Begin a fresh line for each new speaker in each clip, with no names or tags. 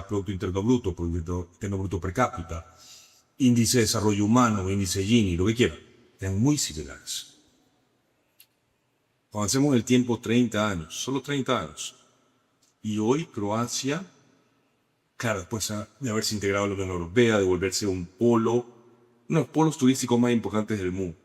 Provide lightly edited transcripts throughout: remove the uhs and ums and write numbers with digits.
Producto Interno Bruto, Producto Interno Bruto per cápita, índice de desarrollo humano, índice Gini, lo que quieran, eran muy similares. Avancemos en el tiempo 30 años, solo 30 años. Y hoy Croacia, claro, después de haberse integrado a la Unión Europea, de volverse uno de los polos turísticos más importantes del mundo.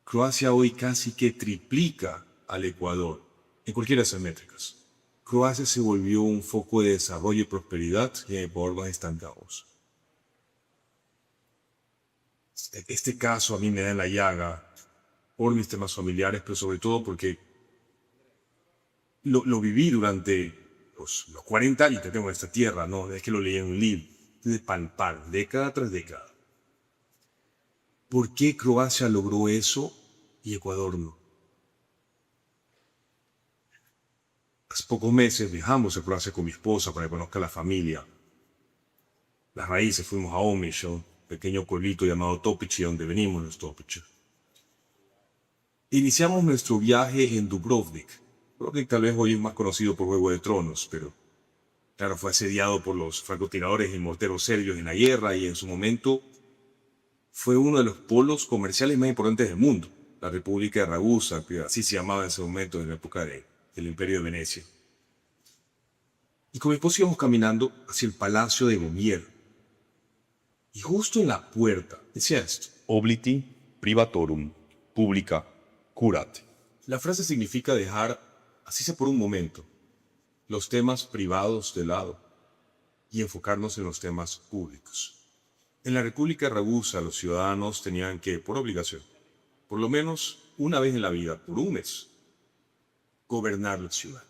Croacia hoy casi que triplica al Ecuador en cualquiera de esas métricas. Croacia se volvió un foco de desarrollo y prosperidad y en Ecuador más estancados. Este caso a mí me da en la llaga por mis temas familiares, pero sobre todo porque lo viví durante los 40 años que tengo en esta tierra, ¿no? Es que lo leí en un libro, de palpar, década tras década. ¿Por qué Croacia logró eso y Ecuador no? Hace pocos meses viajamos a Croacia con mi esposa para que conozca la familia. Las raíces, fuimos a Omiš, un pequeño pueblito llamado Topići, donde venimos los Topići. Iniciamos nuestro viaje en Dubrovnik. Dubrovnik tal vez hoy es más conocido por Juego de Tronos, pero claro, fue asediado por los francotiradores y morteros serbios en la guerra y en su momento fue uno de los polos comerciales más importantes del mundo. La República de Ragusa, que así se llamaba en ese momento, en la época del Imperio de Venecia. Y con mi esposa íbamos caminando hacia el Palacio de Gobierno. Y justo en la puerta decía esto:
Obliti privatorum publica curate.
La frase significa dejar, así sea por un momento, los temas privados de lado y enfocarnos en los temas públicos. En la República de Ragusa los ciudadanos tenían que, por obligación, por lo menos una vez en la vida, por un mes, gobernar la ciudad.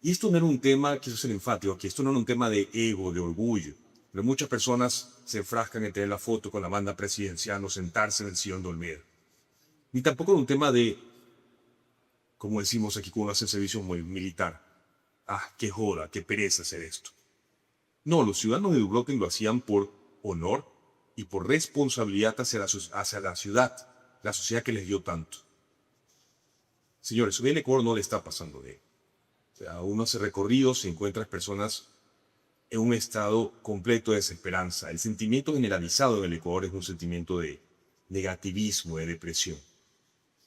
Y esto no era un tema, quiero ser enfático aquí, esto no era un tema de ego, de orgullo. Pero muchas personas se enfrascan en tener la foto con la banda presidencial o sentarse en el sillón de Olmedo. Ni tampoco era un tema de, como decimos aquí cuando hacen servicio muy militar, qué joda, qué pereza hacer esto. No, los ciudadanos de Dubrovnik lo hacían por honor y por responsabilidad hacia la ciudad, la sociedad que les dio tanto. Señores, hoy en Ecuador no le está pasando de él. O sea, uno hace recorridos y encuentra personas en un estado completo de desesperanza. El sentimiento generalizado en el Ecuador es un sentimiento de negativismo, de depresión.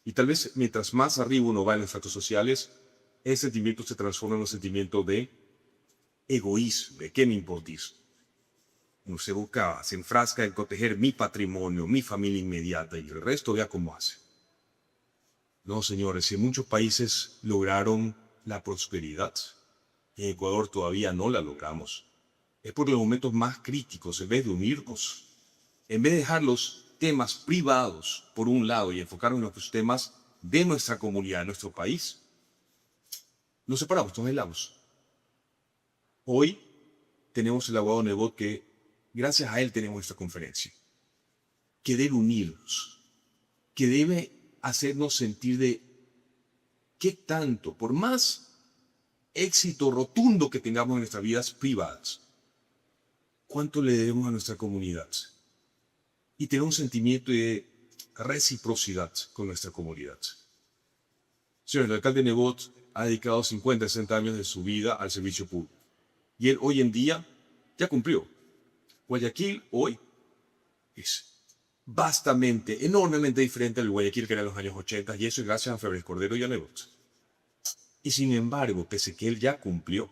Y tal vez mientras más arriba uno va en los estratos sociales, ese sentimiento se transforma en un sentimiento de egoísmo, de qué me importis. Uno se enfrasca en proteger mi patrimonio, mi familia inmediata, y el resto vea cómo hace. No, señores, si muchos países lograron la prosperidad, en Ecuador todavía no la logramos. Es por los momentos más críticos, en vez de unirnos, en vez de dejar los temas privados por un lado y enfocarnos en los temas de nuestra comunidad, de nuestro país, nos separamos, nos aislamos. Hoy tenemos el abogado Nebot que, gracias a él tenemos esta conferencia, que debe unirnos, que debe hacernos sentir de qué tanto, por más éxito rotundo que tengamos en nuestras vidas privadas, cuánto le debemos a nuestra comunidad y tener un sentimiento de reciprocidad con nuestra comunidad. Señor, el alcalde Nebot ha dedicado 50, 60 años de su vida al servicio público y él hoy en día ya cumplió. Guayaquil hoy es vastamente, enormemente diferente al Guayaquil que era en los años 80 y eso es gracias a Febres Cordero y a Nebot. Y sin embargo, pese a que él ya cumplió,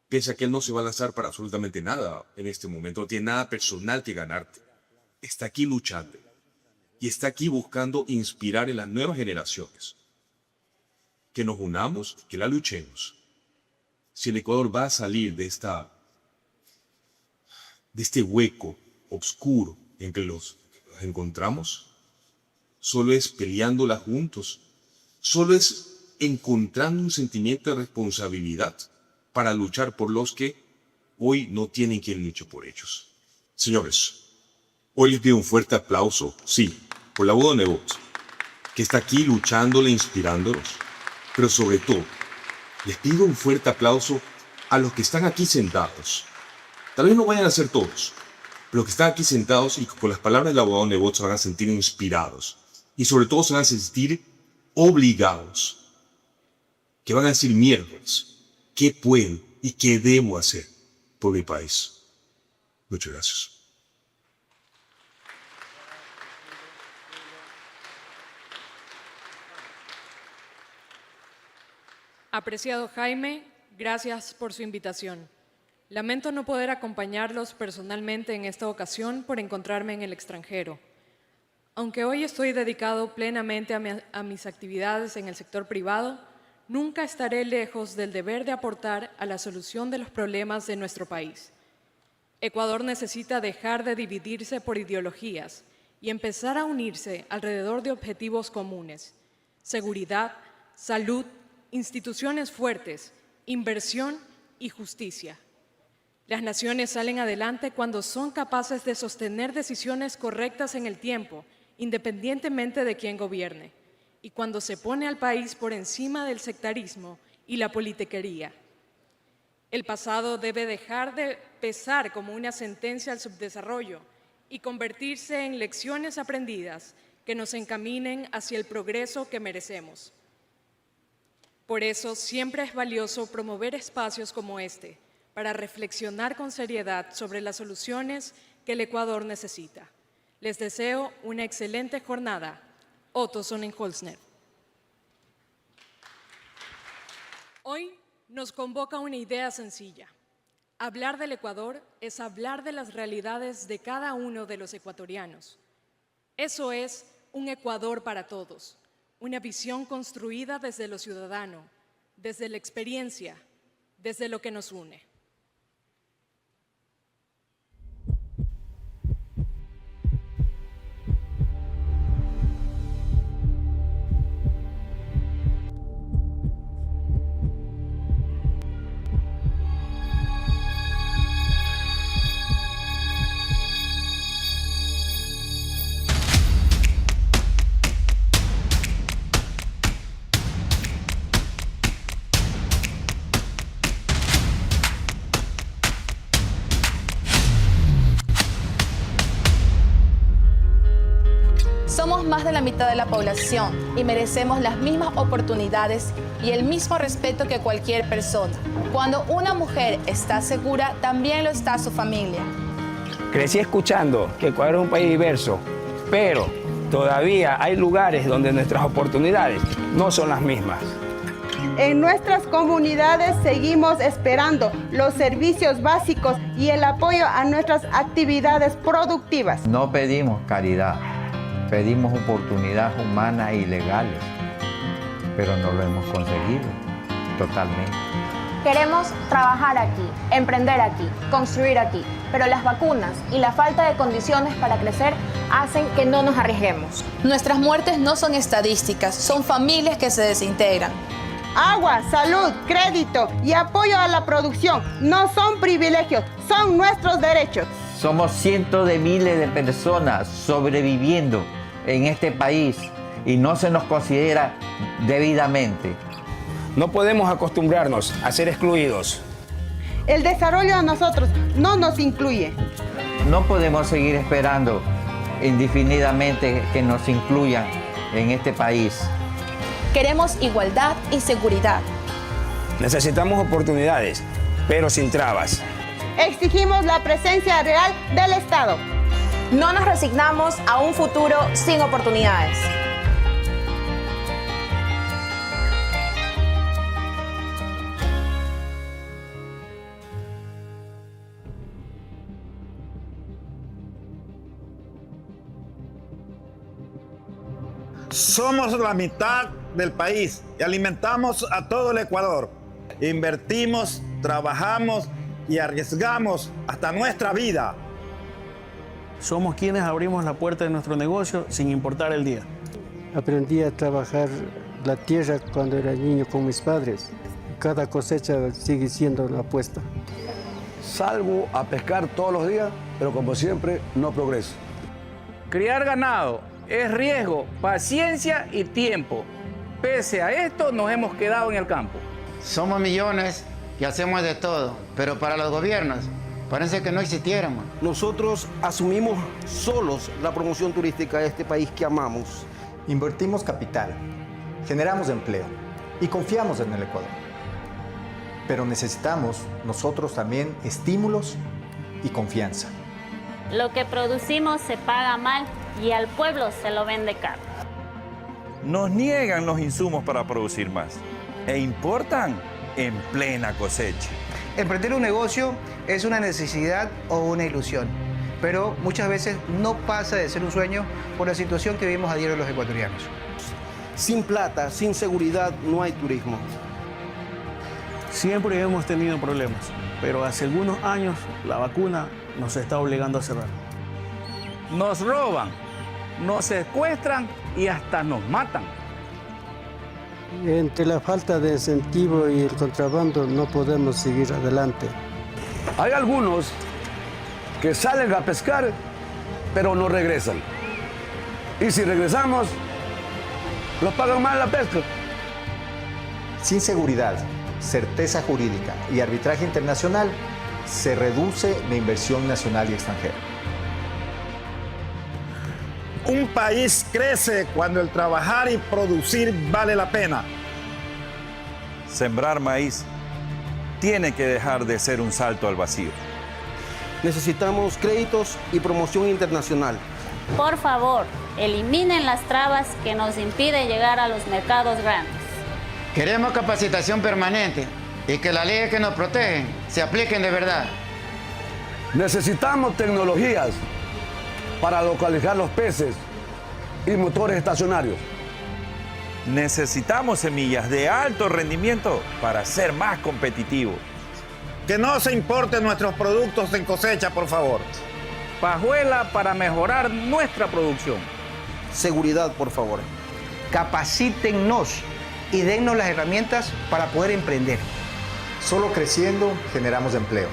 pese a que él no se va a lanzar para absolutamente nada en este momento, no tiene nada personal que ganarte, está aquí luchando y está aquí buscando inspirar en las nuevas generaciones. Que nos unamos, que la luchemos. Si el Ecuador va a salir de este hueco oscuro en que los encontramos, solo es peleándola juntos, solo es encontrando un sentimiento de responsabilidad para luchar por los que hoy no tienen quien luche por ellos. Señores, hoy les pido un fuerte aplauso, sí, por la abogado Nebot, que está aquí luchándole, inspirándolos, pero sobre todo, les pido un fuerte aplauso a los que están aquí sentados. Tal vez no vayan a ser todos, pero los que están aquí sentados y con las palabras del abogado Nebot se van a sentir inspirados y sobre todo se van a sentir obligados, que van a decir miércoles. qué puedo y qué debo hacer por mi país. Muchas gracias.
Apreciado Jaime, gracias por su invitación. Lamento no poder acompañarlos personalmente en esta ocasión por encontrarme en el extranjero. Aunque hoy estoy dedicado plenamente a mis actividades en el sector privado, nunca estaré lejos del deber de aportar a la solución de los problemas de nuestro país. Ecuador necesita dejar de dividirse por ideologías y empezar a unirse alrededor de objetivos comunes: seguridad, salud, instituciones fuertes, inversión y justicia. Las naciones salen adelante cuando son capaces de sostener decisiones correctas en el tiempo, independientemente de quién gobierne, y cuando se pone al país por encima del sectarismo y la politiquería. El pasado debe dejar de pesar como una sentencia al subdesarrollo y convertirse en lecciones aprendidas que nos encaminen hacia el progreso que merecemos. Por eso siempre es valioso promover espacios como este para reflexionar con seriedad sobre las soluciones que el Ecuador necesita. Les deseo una excelente jornada. Otto Sonnenholzner. Hoy nos convoca una idea sencilla. Hablar del Ecuador es hablar de las realidades de cada uno de los ecuatorianos. Eso es un Ecuador para todos, una visión construida desde lo ciudadano, desde la experiencia, desde lo que nos une.
Somos más de la mitad de la población y merecemos las mismas oportunidades y el mismo respeto que cualquier persona. Cuando una mujer está segura, también lo está su familia.
Crecí escuchando que Ecuador es un país diverso, pero todavía hay lugares donde nuestras oportunidades no son las mismas.
En nuestras comunidades seguimos esperando los servicios básicos y el apoyo a nuestras actividades productivas.
No pedimos caridad, pedimos oportunidades humanas y legales, pero no lo hemos conseguido totalmente.
Queremos trabajar aquí, emprender aquí, construir aquí, pero las vacunas y la falta de condiciones para crecer hacen que no nos arriesguemos.
Nuestras muertes no son estadísticas, son familias que se desintegran.
Agua, salud, crédito y apoyo a la producción no son privilegios, son nuestros derechos.
Somos cientos de miles de personas sobreviviendo en este país y no se nos considera debidamente.
No podemos acostumbrarnos a ser excluidos.
El desarrollo a nosotros no nos incluye.
No podemos seguir esperando indefinidamente que nos incluyan en este país.
Queremos igualdad y seguridad.
Necesitamos oportunidades, pero sin trabas.
Exigimos la presencia real del Estado.
No nos resignamos a un futuro sin oportunidades.
Somos la mitad del país y alimentamos a todo el Ecuador. Invertimos, trabajamos y arriesgamos hasta nuestra vida.
Somos quienes abrimos la puerta de nuestro negocio sin importar el día.
Aprendí a trabajar la tierra cuando era niño con mis padres. Cada cosecha sigue siendo la apuesta.
Salgo a pescar todos los días, pero como siempre, no progreso.
Criar ganado es riesgo, paciencia y tiempo. Pese a esto, nos hemos quedado en el campo.
Somos millones y hacemos de todo, pero para los gobiernos parece que no existiéramos.
Nosotros asumimos solos la promoción turística de este país que amamos.
Invertimos capital, generamos empleo y confiamos en el Ecuador. Pero necesitamos nosotros también estímulos y confianza.
Lo que producimos se paga mal y al pueblo se lo vende caro.
Nos niegan los insumos para producir más e importan en plena cosecha.
Emprender un negocio es una necesidad o una ilusión, pero muchas veces no pasa de ser un sueño por la situación que vivimos a diario los ecuatorianos.
Sin plata, sin seguridad, no hay turismo.
Siempre hemos tenido problemas, pero hace algunos años la vacuna nos está obligando a cerrar.
Nos roban, nos secuestran y hasta nos matan.
Entre la falta de incentivo y el contrabando no podemos seguir adelante.
Hay algunos que salen a pescar, pero no regresan. Y si regresamos, nos pagan mal la pesca.
Sin seguridad, certeza jurídica y arbitraje internacional, se reduce la inversión nacional y extranjera.
Un país crece cuando el trabajar y producir vale la pena.
Sembrar maíz tiene que dejar de ser un salto al vacío.
Necesitamos créditos y promoción internacional.
Por favor, eliminen las trabas que nos impiden llegar a los mercados grandes.
Queremos capacitación permanente y que las leyes que nos protegen se apliquen de verdad.
Necesitamos tecnologías para localizar los peces y motores estacionarios.
Necesitamos semillas de alto rendimiento para ser más competitivos.
Que no se importen nuestros productos en cosecha, por favor.
Pajuela para mejorar nuestra producción.
Seguridad, por favor.
Capacítennos y dennos las herramientas para poder emprender.
Solo creciendo generamos empleo.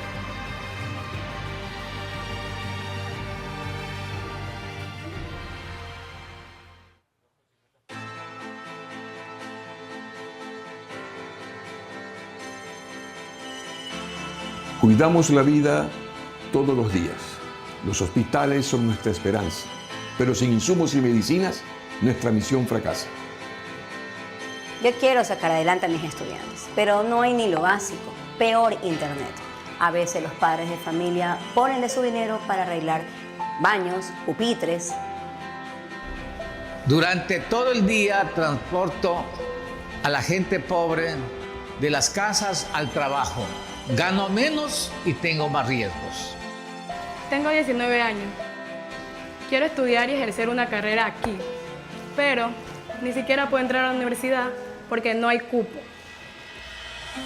Cuidamos la vida todos los días. Los hospitales son nuestra esperanza, pero sin insumos y medicinas, nuestra misión fracasa.
Yo quiero sacar adelante a mis estudiantes, pero no hay ni lo básico, peor Internet. A veces los padres de familia ponen de su dinero para arreglar baños, pupitres.
Durante todo el día transporto a la gente pobre de las casas al trabajo. Gano menos y tengo más riesgos.
Tengo 19 años. Quiero estudiar y ejercer una carrera aquí, pero ni siquiera puedo entrar a la universidad porque no hay cupo.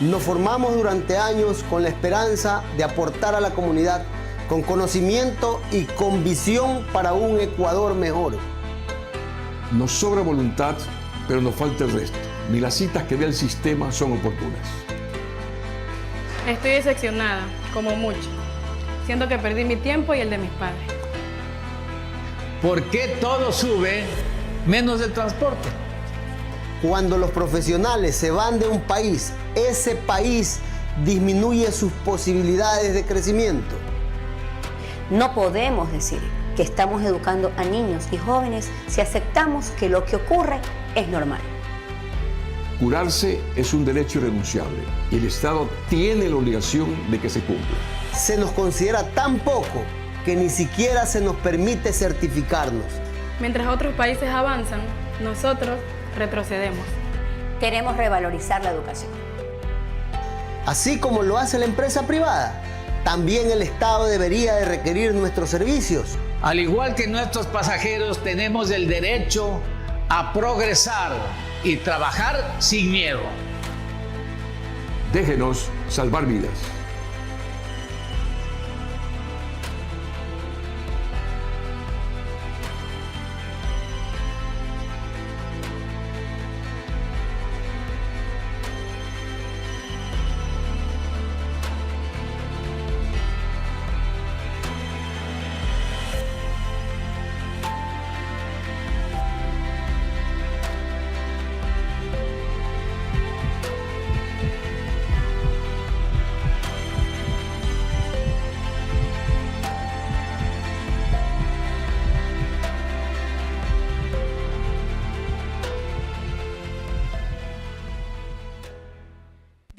Nos formamos durante años con la esperanza de aportar a la comunidad con conocimiento y con visión para un Ecuador mejor.
Nos sobra voluntad, pero nos falta el resto. Ni las citas que da el sistema son oportunas.
Estoy decepcionada, como mucho. Siento que perdí mi tiempo y el de mis padres.
¿Por qué todo sube menos el transporte?
Cuando los profesionales se van de un país, ese país disminuye sus posibilidades de crecimiento.
No podemos decir que estamos educando a niños y jóvenes si aceptamos que lo que ocurre es normal.
Curarse es un derecho irrenunciable y el Estado tiene la obligación de que se cumpla.
Se nos considera tan poco que ni siquiera se nos permite certificarnos.
Mientras otros países avanzan, nosotros retrocedemos.
Queremos revalorizar la educación.
Así como lo hace la empresa privada, también el Estado debería de requerir nuestros servicios.
Al igual que nuestros pasajeros, tenemos el derecho a progresar y trabajar sin miedo.
Déjenos salvar vidas.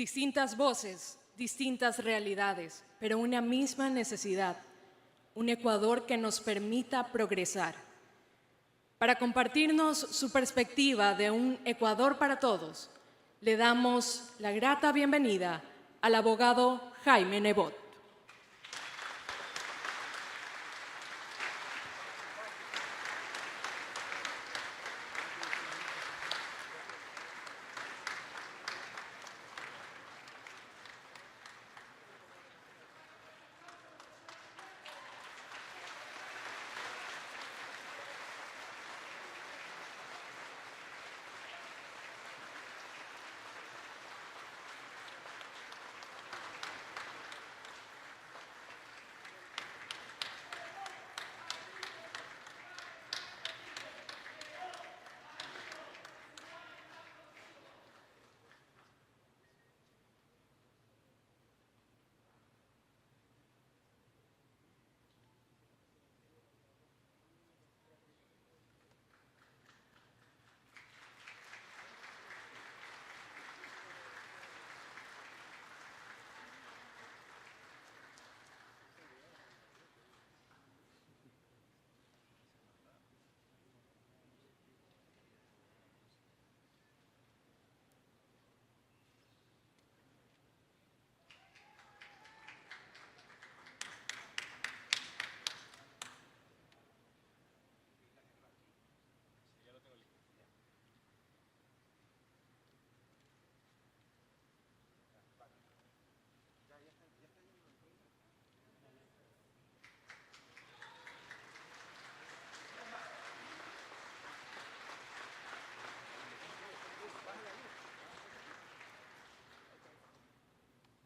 Distintas voces, distintas realidades, pero una misma necesidad. Un Ecuador que nos permita progresar. Para compartirnos su perspectiva de un Ecuador para todos, le damos la grata bienvenida al abogado Jaime Nebot.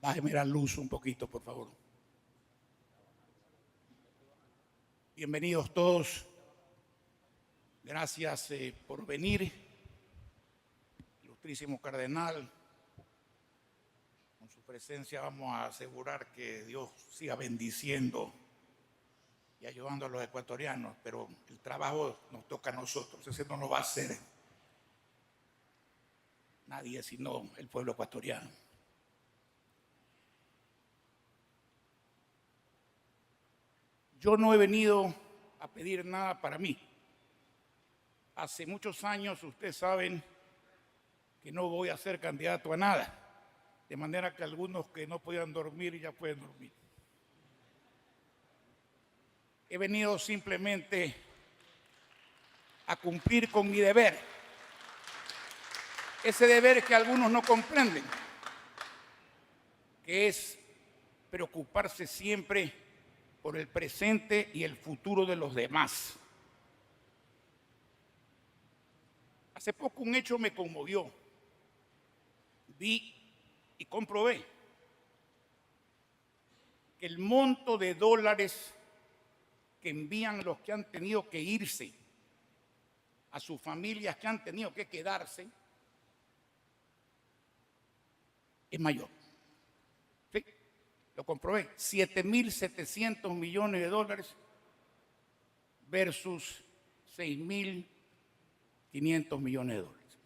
Bájeme la luz un poquito, por favor. Bienvenidos todos. Gracias por venir. Ilustrísimo cardenal, con su presencia vamos a asegurar que Dios siga bendiciendo y ayudando a los ecuatorianos, pero el trabajo nos toca a nosotros. Ese no lo va a hacer nadie sino el pueblo ecuatoriano. Yo no he venido a pedir nada para mí. Hace muchos años ustedes saben que no voy a ser candidato a nada, de manera que algunos que no podían dormir ya pueden dormir. He venido simplemente a cumplir con mi deber, ese deber que algunos no comprenden, que es preocuparse siempre por el presente y el futuro de los demás. Hace poco un hecho me conmovió. Vi y comprobé que el monto de dólares que envían los que han tenido que irse a sus familias, que han tenido que quedarse, es mayor. ¿Sí? Lo comprobé. 7.700 millones de dólares versus 6.500 millones de dólares.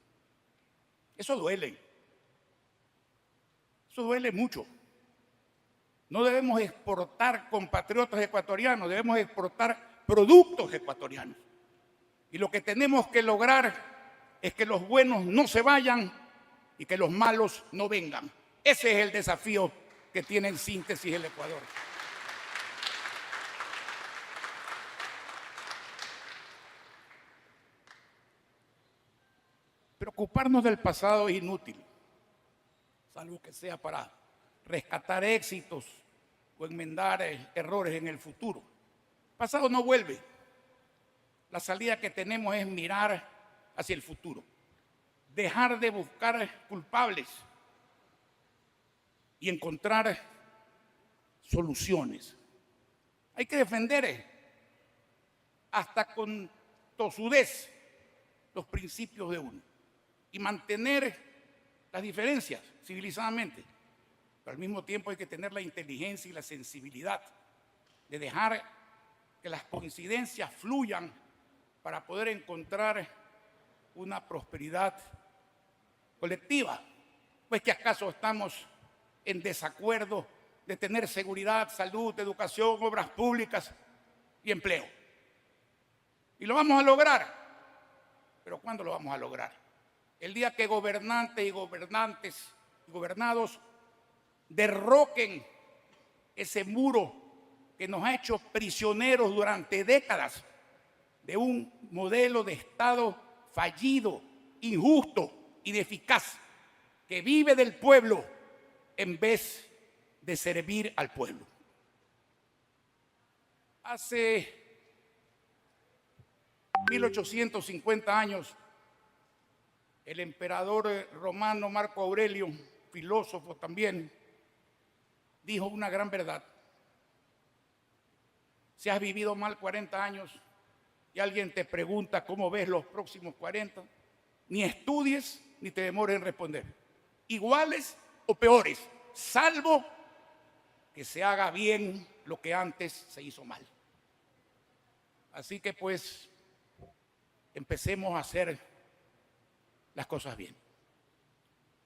Eso duele. Eso duele mucho. No debemos exportar compatriotas ecuatorianos, debemos exportar productos ecuatorianos. Y lo que tenemos que lograr es que los buenos no se vayan y que los malos no vengan. Ese es el desafío que tiene en síntesis el Ecuador. Preocuparnos del pasado es inútil, salvo que sea para rescatar éxitos o enmendar errores en el futuro. El pasado no vuelve. La salida que tenemos es mirar hacia el futuro, dejar de buscar culpables y encontrar soluciones. Hay que defender hasta con tosudez los principios de uno y mantener las diferencias civilizadamente. Pero al mismo tiempo hay que tener la inteligencia y la sensibilidad de dejar que las coincidencias fluyan para poder encontrar una prosperidad colectiva. ¿O es que acaso estamos en desacuerdo de tener seguridad, salud, educación, obras públicas y empleo? Y lo vamos a lograr. ¿Pero cuándo lo vamos a lograr? El día que gobernantes y gobernados derroquen ese muro que nos ha hecho prisioneros durante décadas de un modelo de Estado fallido, injusto, ineficaz, que vive del pueblo en vez de servir al pueblo. Hace 1850 años, el emperador romano Marco Aurelio, filósofo también, dijo una gran verdad. Si has vivido mal 40 años y alguien te pregunta cómo ves los próximos 40, ni estudies ni te demores en responder. Iguales o peores, salvo que se haga bien lo que antes se hizo mal. Así que pues empecemos a hacer las cosas bien.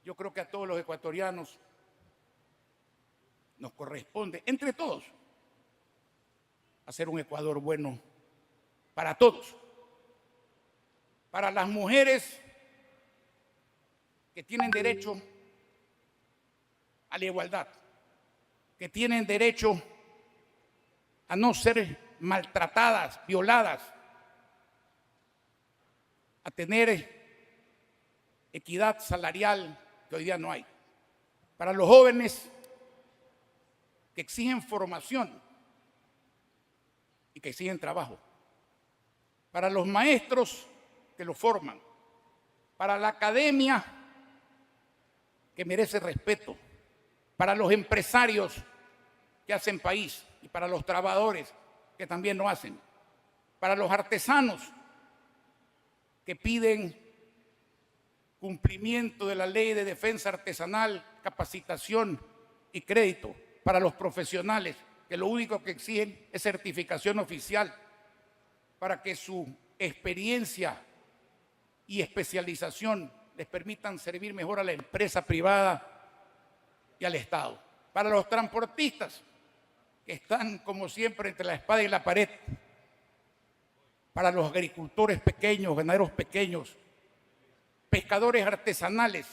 Yo creo que a todos los ecuatorianos nos corresponde, entre todos, hacer un Ecuador bueno para todos. Para las mujeres que tienen derecho a la igualdad, que tienen derecho a no ser maltratadas, violadas, a tener equidad salarial que hoy día no hay. Para los jóvenes que exigen formación y que exigen trabajo. Para los maestros que lo forman. Para la academia que merece respeto. Para los empresarios que hacen país y para los trabajadores que también lo hacen. Para los artesanos que piden cumplimiento de la ley de defensa artesanal, capacitación y crédito. Para los profesionales que lo único que exigen es certificación oficial para que su experiencia y especialización les permitan servir mejor a la empresa privada y al Estado. Para los transportistas que están como siempre entre la espada y la pared. Para los agricultores pequeños, ganaderos pequeños, pescadores artesanales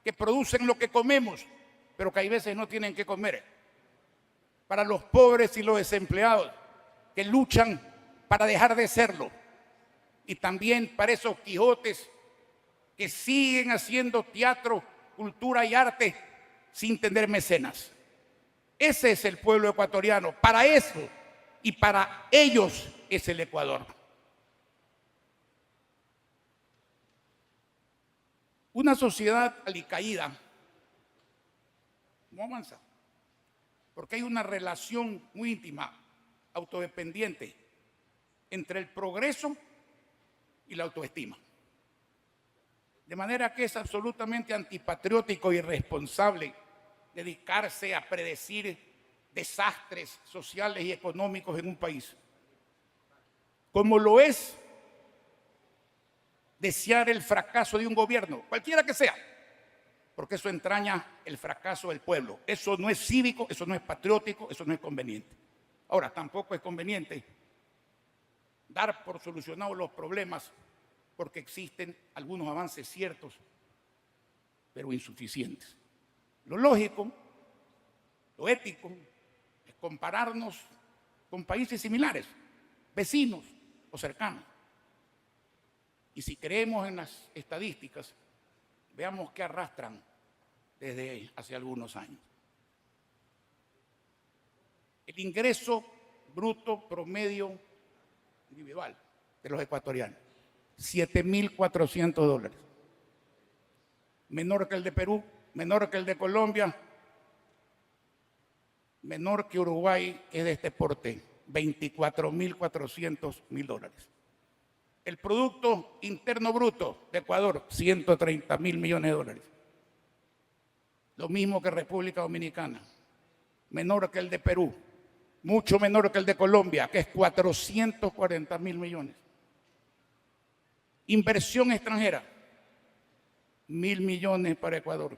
que producen lo que comemos, pero que hay veces no tienen que comer. Para los pobres y los desempleados que luchan para dejar de serlo. Y también para esos Quijotes que siguen haciendo teatro, cultura y arte sin tener mecenas. Ese es el pueblo ecuatoriano. Para eso y para ellos es el Ecuador. Una sociedad alicaída no avanza, porque hay una relación muy íntima, autodependiente, entre el progreso y la autoestima. De manera que es absolutamente antipatriótico y irresponsable dedicarse a predecir desastres sociales y económicos en un país, como lo es desear el fracaso de un gobierno, cualquiera que sea, porque eso entraña el fracaso del pueblo. Eso no es cívico, eso no es patriótico, eso no es conveniente. Ahora, tampoco es conveniente dar por solucionados los problemas porque existen algunos avances ciertos, pero insuficientes. Lo lógico, lo ético, es compararnos con países similares, vecinos o cercanos. Y si creemos en las estadísticas, veamos qué arrastran desde hace algunos años. El ingreso bruto promedio individual de los ecuatorianos, $7.400. Menor que el de Perú, menor que el de Colombia, menor que Uruguay, que es de este porte, $24.400.000. El Producto Interno Bruto de Ecuador, $130.000 millones. Lo mismo que República Dominicana, menor que el de Perú, mucho menor que el de Colombia, que es $440.000 millones. Inversión extranjera, 1.000 millones para Ecuador.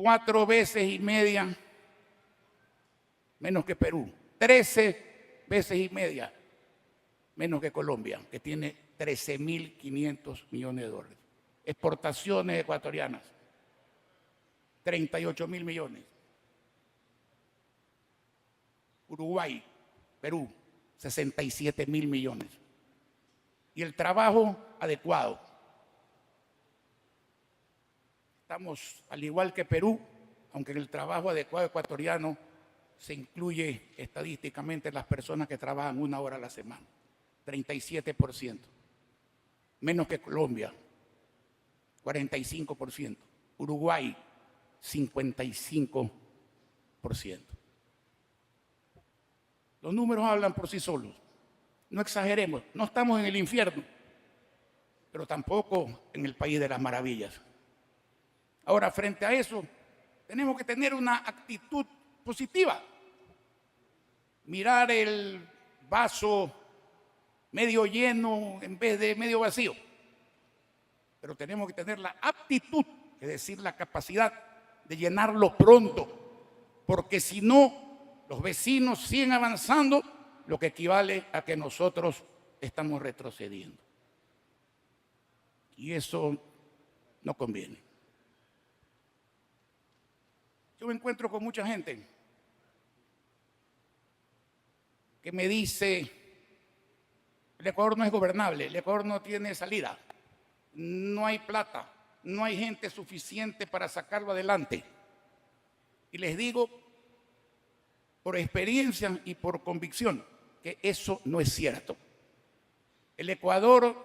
4 veces y media menos que Perú, 13 veces y media menos que Colombia, que tiene 13.500 millones de dólares. Exportaciones ecuatorianas, 38.000 millones. Uruguay, Perú, 67.000 millones. Y el trabajo adecuado. Estamos al igual que Perú, aunque en el trabajo adecuado ecuatoriano se incluye estadísticamente las personas que trabajan 1 hora a la semana, 37%. Menos que Colombia, 45%. Uruguay, 55%. Los números hablan por sí solos. No exageremos, no estamos en el infierno, pero tampoco en el país de las maravillas. Ahora, frente a eso, tenemos que tener una actitud positiva. Mirar el vaso medio lleno en vez de medio vacío. Pero tenemos que tener la aptitud, es decir, la capacidad de llenarlo pronto, porque si no, los vecinos siguen avanzando, lo que equivale a que nosotros estamos retrocediendo. Y eso no conviene. Yo me encuentro con mucha gente que me dice, el Ecuador no es gobernable, el Ecuador no tiene salida, no hay plata, no hay gente suficiente para sacarlo adelante. Y les digo, por experiencia y por convicción, que eso no es cierto. El Ecuador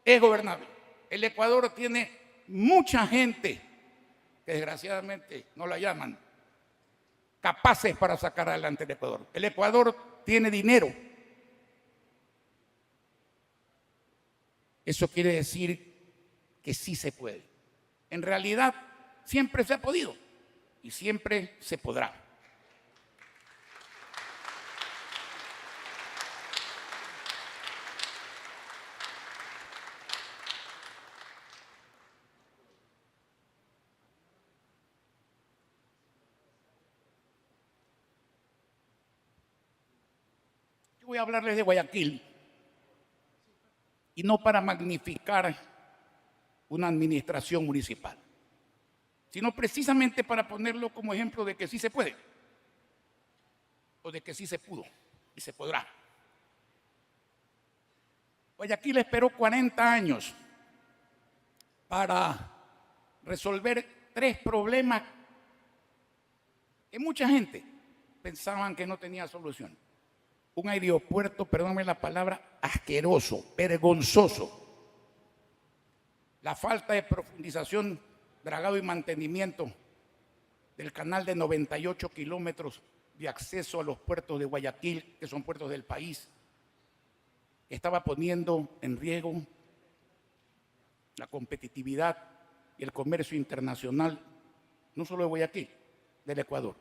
es gobernable. El Ecuador tiene mucha gente que desgraciadamente no la llaman capaces para sacar adelante el Ecuador. El Ecuador tiene dinero. Eso quiere decir que sí se puede. En realidad, siempre se ha podido y siempre se podrá. Voy a hablarles de Guayaquil, y no para magnificar una administración municipal, sino precisamente para ponerlo como ejemplo de que sí se puede, o de que sí se pudo y se podrá. Guayaquil esperó 40 años para resolver 3 problemas que mucha gente pensaban que no tenía solución. Un aeropuerto, perdóname la palabra, asqueroso, vergonzoso. La falta de profundización, dragado y mantenimiento del canal de 98 kilómetros de acceso a los puertos de Guayaquil, que son puertos del país, estaba poniendo en riesgo la competitividad y el comercio internacional, no solo de Guayaquil, del Ecuador.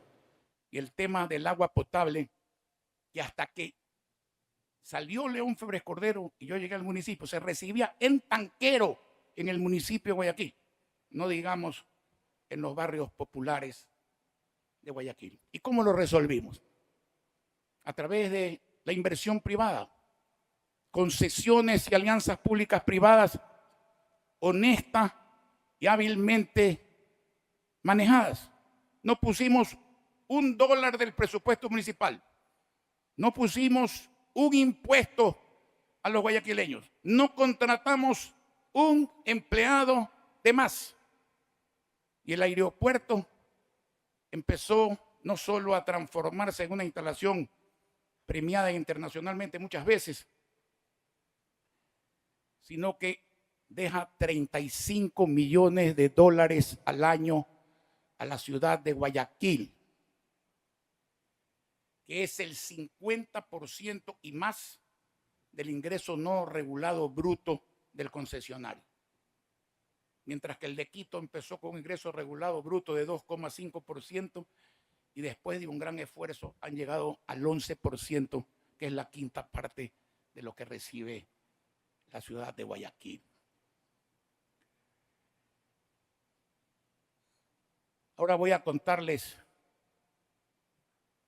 Y el tema del agua potable, que hasta que salió León Febres Cordero y yo llegué al municipio, se recibía en tanquero en el municipio de Guayaquil, no digamos en los barrios populares de Guayaquil. ¿Y cómo lo resolvimos? A través de la inversión privada, concesiones y alianzas públicas privadas honestas y hábilmente manejadas. No pusimos $1 del presupuesto municipal. No pusimos un impuesto a los guayaquileños. No contratamos un empleado de más. Y el aeropuerto empezó no solo a transformarse en una instalación premiada internacionalmente muchas veces, sino que deja $35 millones al año a la ciudad de Guayaquil, que es el 50% y más del ingreso no regulado bruto del concesionario. Mientras que el de Quito empezó con un ingreso regulado bruto de 2,5% y después de un gran esfuerzo han llegado al 11%, que es la quinta parte de lo que recibe la ciudad de Guayaquil. Ahora voy a contarles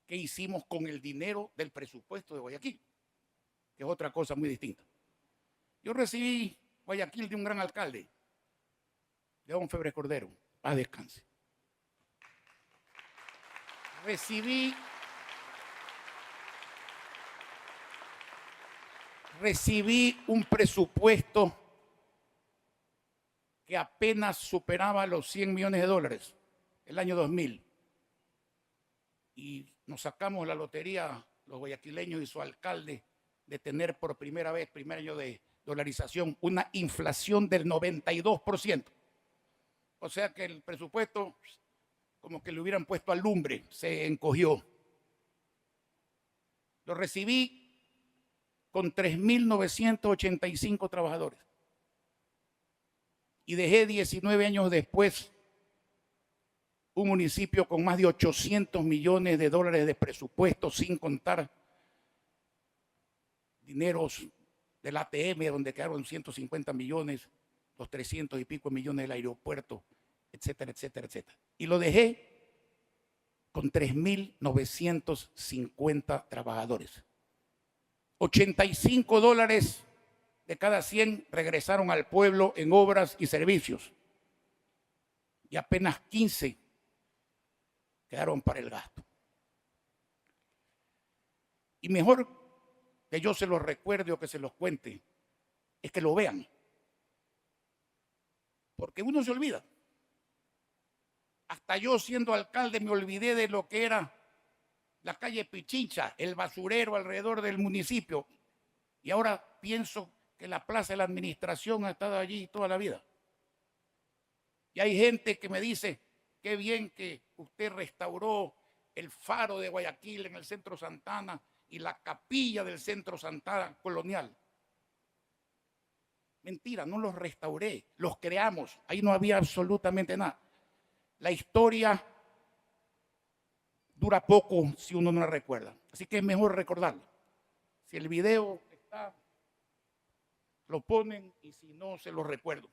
qué hicimos con el dinero del presupuesto de Guayaquil, que es otra cosa muy distinta. Yo recibí Guayaquil de un gran alcalde, León Febres Cordero, paz descanse. Recibí un presupuesto que apenas superaba los 100 millones de dólares el año 2000. Y nos sacamos la lotería, los guayaquileños y su alcalde, de tener por primera vez, primer año de dolarización, una inflación del 92%. O sea que el presupuesto, como que le hubieran puesto alumbre, se encogió. Lo recibí con 3.985 trabajadores. Y dejé 19 años después un municipio con más de 800 millones de dólares de presupuesto, sin contar dineros del ATM, donde quedaron 150 millones, los 300 y pico millones del aeropuerto, etcétera, etcétera, etcétera. Y lo dejé con 3.950 trabajadores. 85 dólares de cada 100 regresaron al pueblo en obras y servicios. Y apenas 15 quedaron para el gasto. Y mejor que yo se los recuerde o que se los cuente, es que lo vean. Porque uno se olvida. Hasta yo, siendo alcalde, me olvidé de lo que era la calle Pichincha, el basurero alrededor del municipio. Y ahora pienso que la plaza de la administración ha estado allí toda la vida. Y hay gente que me dice, qué bien que usted restauró el faro de Guayaquil en el centro Santana y la capilla del centro Santana colonial. Mentira, no los restauré, los creamos. Ahí no había absolutamente nada. La historia dura poco si uno no la recuerda. Así que es mejor recordarla. Si el video está, lo ponen, y si no, se lo recuerdo.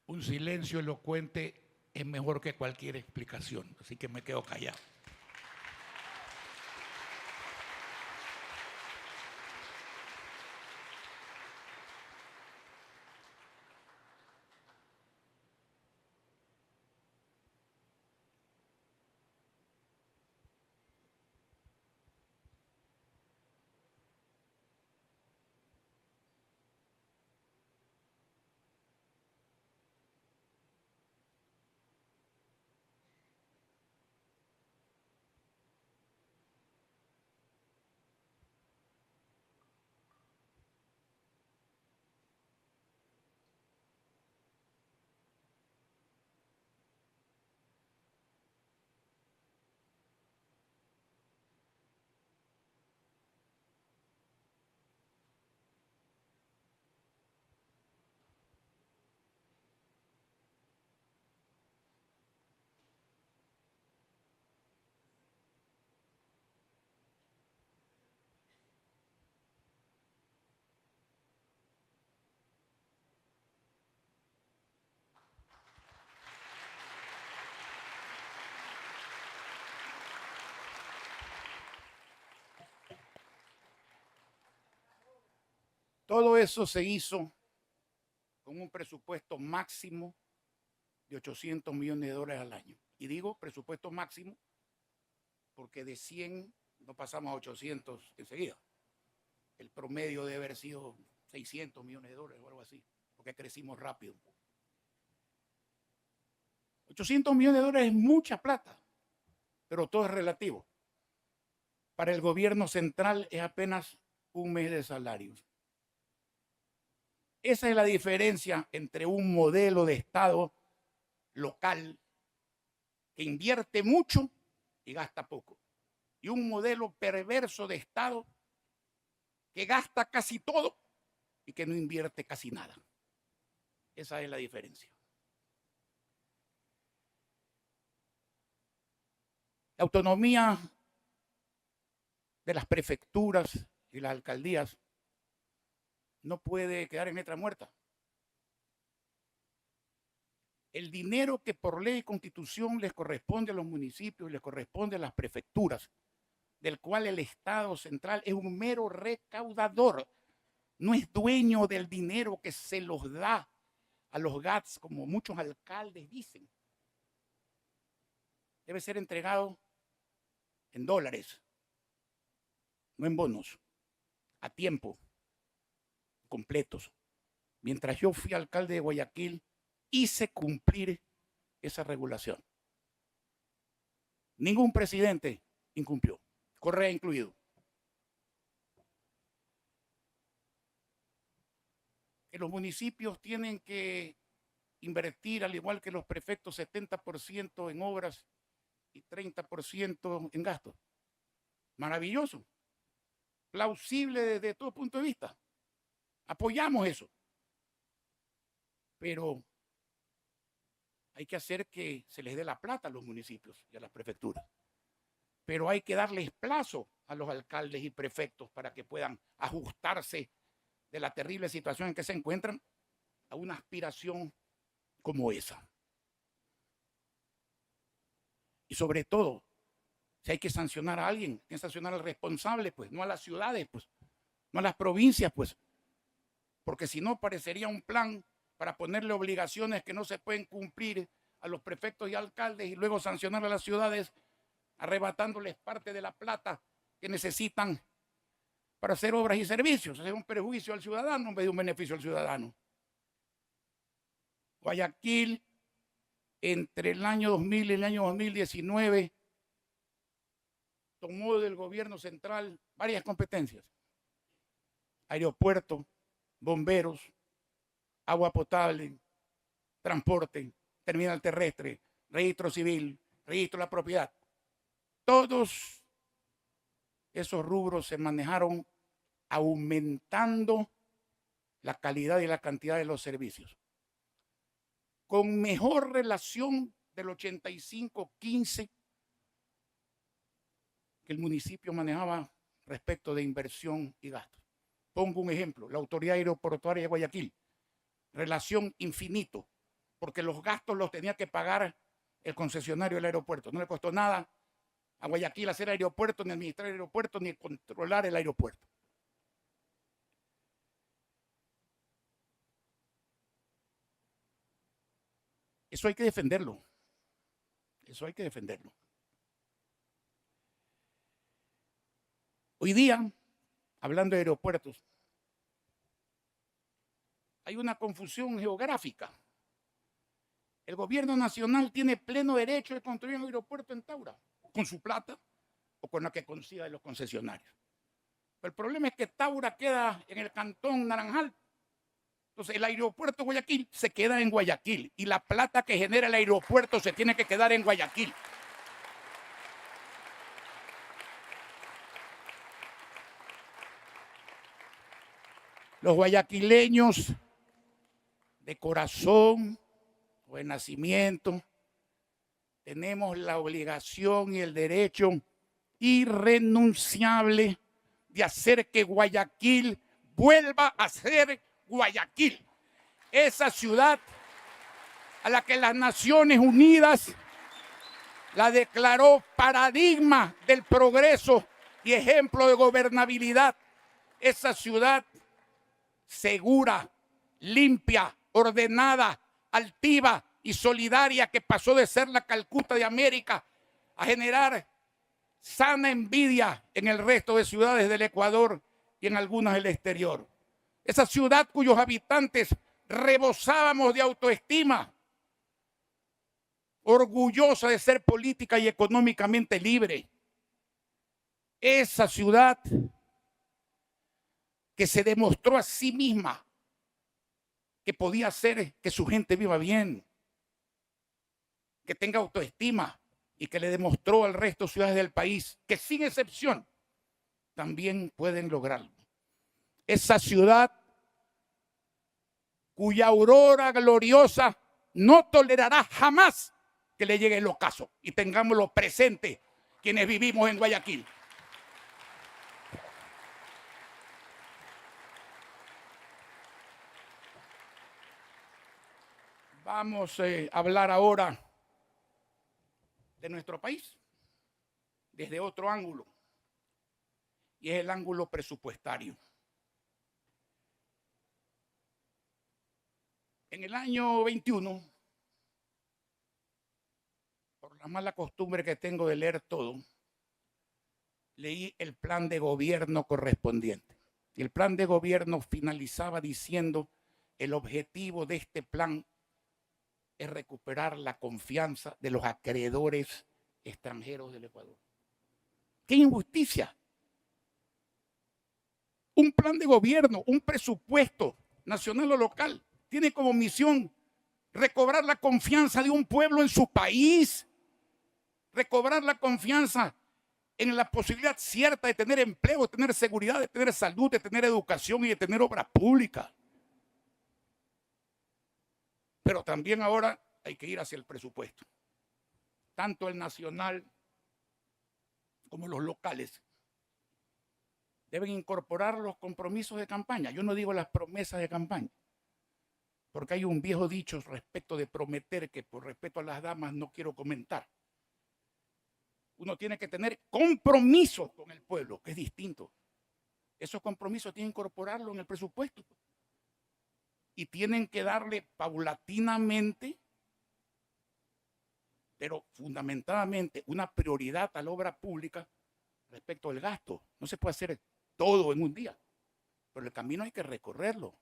Un silencio elocuente es mejor que cualquier explicación, así que me quedo callado. Todo eso se hizo con un presupuesto máximo de $800 millones al año. Y digo presupuesto máximo porque de 100 no pasamos a 800 enseguida. El promedio debe haber sido $600 millones o algo así, porque crecimos rápido. $800 millones es mucha plata, pero todo es relativo. Para el gobierno central es apenas un mes de salarios. Esa es la diferencia entre un modelo de Estado local que invierte mucho y gasta poco, y un modelo perverso de Estado que gasta casi todo y que no invierte casi nada. Esa es la diferencia. La autonomía de las prefecturas y las alcaldías no puede quedar en letra muerta. El dinero que por ley y constitución les corresponde a los municipios y les corresponde a las prefecturas, del cual el Estado central es un mero recaudador, no es dueño del dinero que se los da a los GATS, como muchos alcaldes dicen. Debe ser entregado en dólares, no en bonos, a tiempo, completos. Mientras yo fui alcalde de Guayaquil, hice cumplir esa regulación. Ningún presidente incumplió, Correa incluido. Que los municipios tienen que invertir, al igual que los prefectos, 70% en obras y 30% en gastos. Maravilloso. Plausible desde todo punto de vista. Apoyamos eso. Pero hay que hacer que se les dé la plata a los municipios y a las prefecturas. Pero hay que darles plazo a los alcaldes y prefectos para que puedan ajustarse de la terrible situación en que se encuentran a una aspiración como esa. Y sobre todo, si hay que sancionar a alguien, hay que sancionar al responsable, pues, no a las ciudades, pues, no a las provincias, pues, porque si no parecería un plan para ponerle obligaciones que no se pueden cumplir a los prefectos y alcaldes y luego sancionar a las ciudades arrebatándoles parte de la plata que necesitan para hacer obras y servicios. Es un perjuicio al ciudadano en vez de un beneficio al ciudadano. Guayaquil, entre el año 2000 y el año 2019, tomó del gobierno central varias competencias. Aeropuerto, bomberos, agua potable, transporte, terminal terrestre, registro civil, registro de la propiedad. Todos esos rubros se manejaron aumentando la calidad y la cantidad de los servicios, con mejor relación del 85-15 que el municipio manejaba respecto de inversión y gasto. Pongo un ejemplo, la Autoridad Aeroportuaria de Guayaquil, relación infinito, porque los gastos los tenía que pagar el concesionario del aeropuerto. No le costó nada a Guayaquil hacer aeropuerto, ni administrar el aeropuerto, ni controlar el aeropuerto. Eso hay que defenderlo. Eso hay que defenderlo. Hoy día, hablando de aeropuertos, hay una confusión geográfica. El gobierno nacional tiene pleno derecho de construir un aeropuerto en Taura, con su plata o con la que consiga de los concesionarios. Pero el problema es que Taura queda en el cantón Naranjal. Entonces el aeropuerto de Guayaquil se queda en Guayaquil y la plata que genera el aeropuerto se tiene que quedar en Guayaquil. Los guayaquileños de corazón o de nacimiento tenemos la obligación y el derecho irrenunciable de hacer que Guayaquil vuelva a ser Guayaquil, esa ciudad a la que las Naciones Unidas la declaró paradigma del progreso y ejemplo de gobernabilidad, esa ciudad segura, limpia, ordenada, altiva y solidaria, que pasó de ser la Calcuta de América a generar sana envidia en el resto de ciudades del Ecuador y en algunas del exterior. Esa ciudad cuyos habitantes rebosábamos de autoestima, orgullosa de ser política y económicamente libre. Esa ciudad que se demostró a sí misma que podía hacer que su gente viva bien, que tenga autoestima, y que le demostró al resto de ciudades del país que sin excepción también pueden lograrlo. Esa ciudad cuya aurora gloriosa no tolerará jamás que le llegue el ocaso, y tengámoslo presente quienes vivimos en Guayaquil. Vamos a hablar ahora de nuestro país desde otro ángulo, y es el ángulo presupuestario. En el año 21, por la mala costumbre que tengo de leer todo, leí el plan de gobierno correspondiente. Y el plan de gobierno finalizaba diciendo: el objetivo de este plan es recuperar la confianza de los acreedores extranjeros del Ecuador. ¡Qué injusticia! Un plan de gobierno, un presupuesto nacional o local, tiene como misión recobrar la confianza de un pueblo en su país, recobrar la confianza en la posibilidad cierta de tener empleo, de tener seguridad, de tener salud, de tener educación y de tener obra pública. Pero también ahora hay que ir hacia el presupuesto. Tanto el nacional como los locales deben incorporar los compromisos de campaña. Yo no digo las promesas de campaña, porque hay un viejo dicho respecto de prometer que por respeto a las damas no quiero comentar. Uno tiene que tener compromisos con el pueblo, que es distinto. Esos compromisos tienen que incorporarlo en el presupuesto. Y tienen que darle paulatinamente, pero fundamentadamente, una prioridad a la obra pública respecto al gasto. No se puede hacer todo en un día, pero el camino hay que recorrerlo.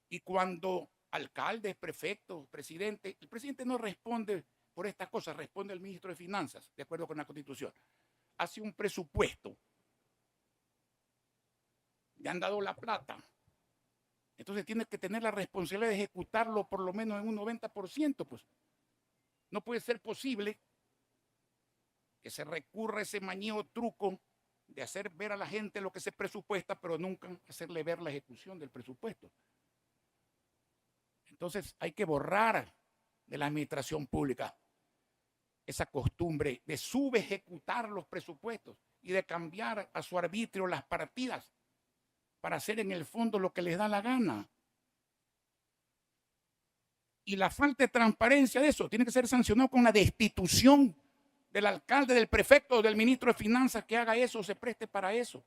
Y cuando alcaldes, prefectos, presidente, el presidente no responde por estas cosas, responde el ministro de Finanzas, de acuerdo con la Constitución. Hace un presupuesto, le han dado la plata, entonces tiene que tener la responsabilidad de ejecutarlo por lo menos en un 90%. Pues no puede ser posible que se recurra a ese mañeo truco de hacer ver a la gente lo que se presupuesta, pero nunca hacerle ver la ejecución del presupuesto. Entonces hay que borrar de la administración pública esa costumbre de subejecutar los presupuestos y de cambiar a su arbitrio las partidas para hacer en el fondo lo que les da la gana. Y la falta de transparencia de eso tiene que ser sancionado con la destitución del alcalde, del prefecto, del ministro de Finanzas que haga eso, se preste para eso.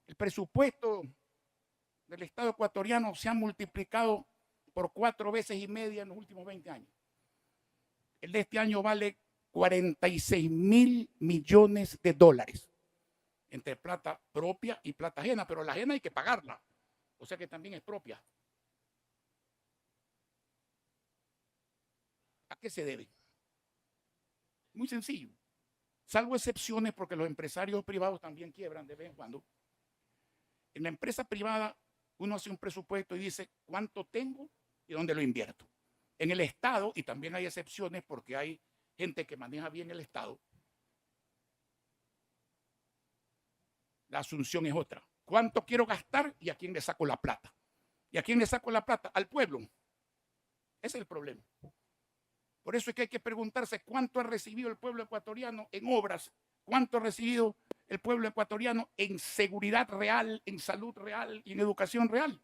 El presupuesto del Estado ecuatoriano se ha multiplicado por 4 veces y media en los últimos 20 años. El de este año vale 46.000 millones de dólares. Entre plata propia y plata ajena, pero la ajena hay que pagarla, o sea que también es propia. ¿A qué se debe? Muy sencillo, salvo excepciones porque los empresarios privados también quiebran de vez en cuando. En la empresa privada uno hace un presupuesto y dice cuánto tengo y dónde lo invierto. En el Estado, y también hay excepciones porque hay gente que maneja bien el Estado, la asunción es otra. ¿Cuánto quiero gastar y a quién le saco la plata? ¿Y a quién le saco la plata? Al pueblo. Ese es el problema. Por eso es que hay que preguntarse cuánto ha recibido el pueblo ecuatoriano en obras, cuánto ha recibido el pueblo ecuatoriano en seguridad real, en salud real y en educación real.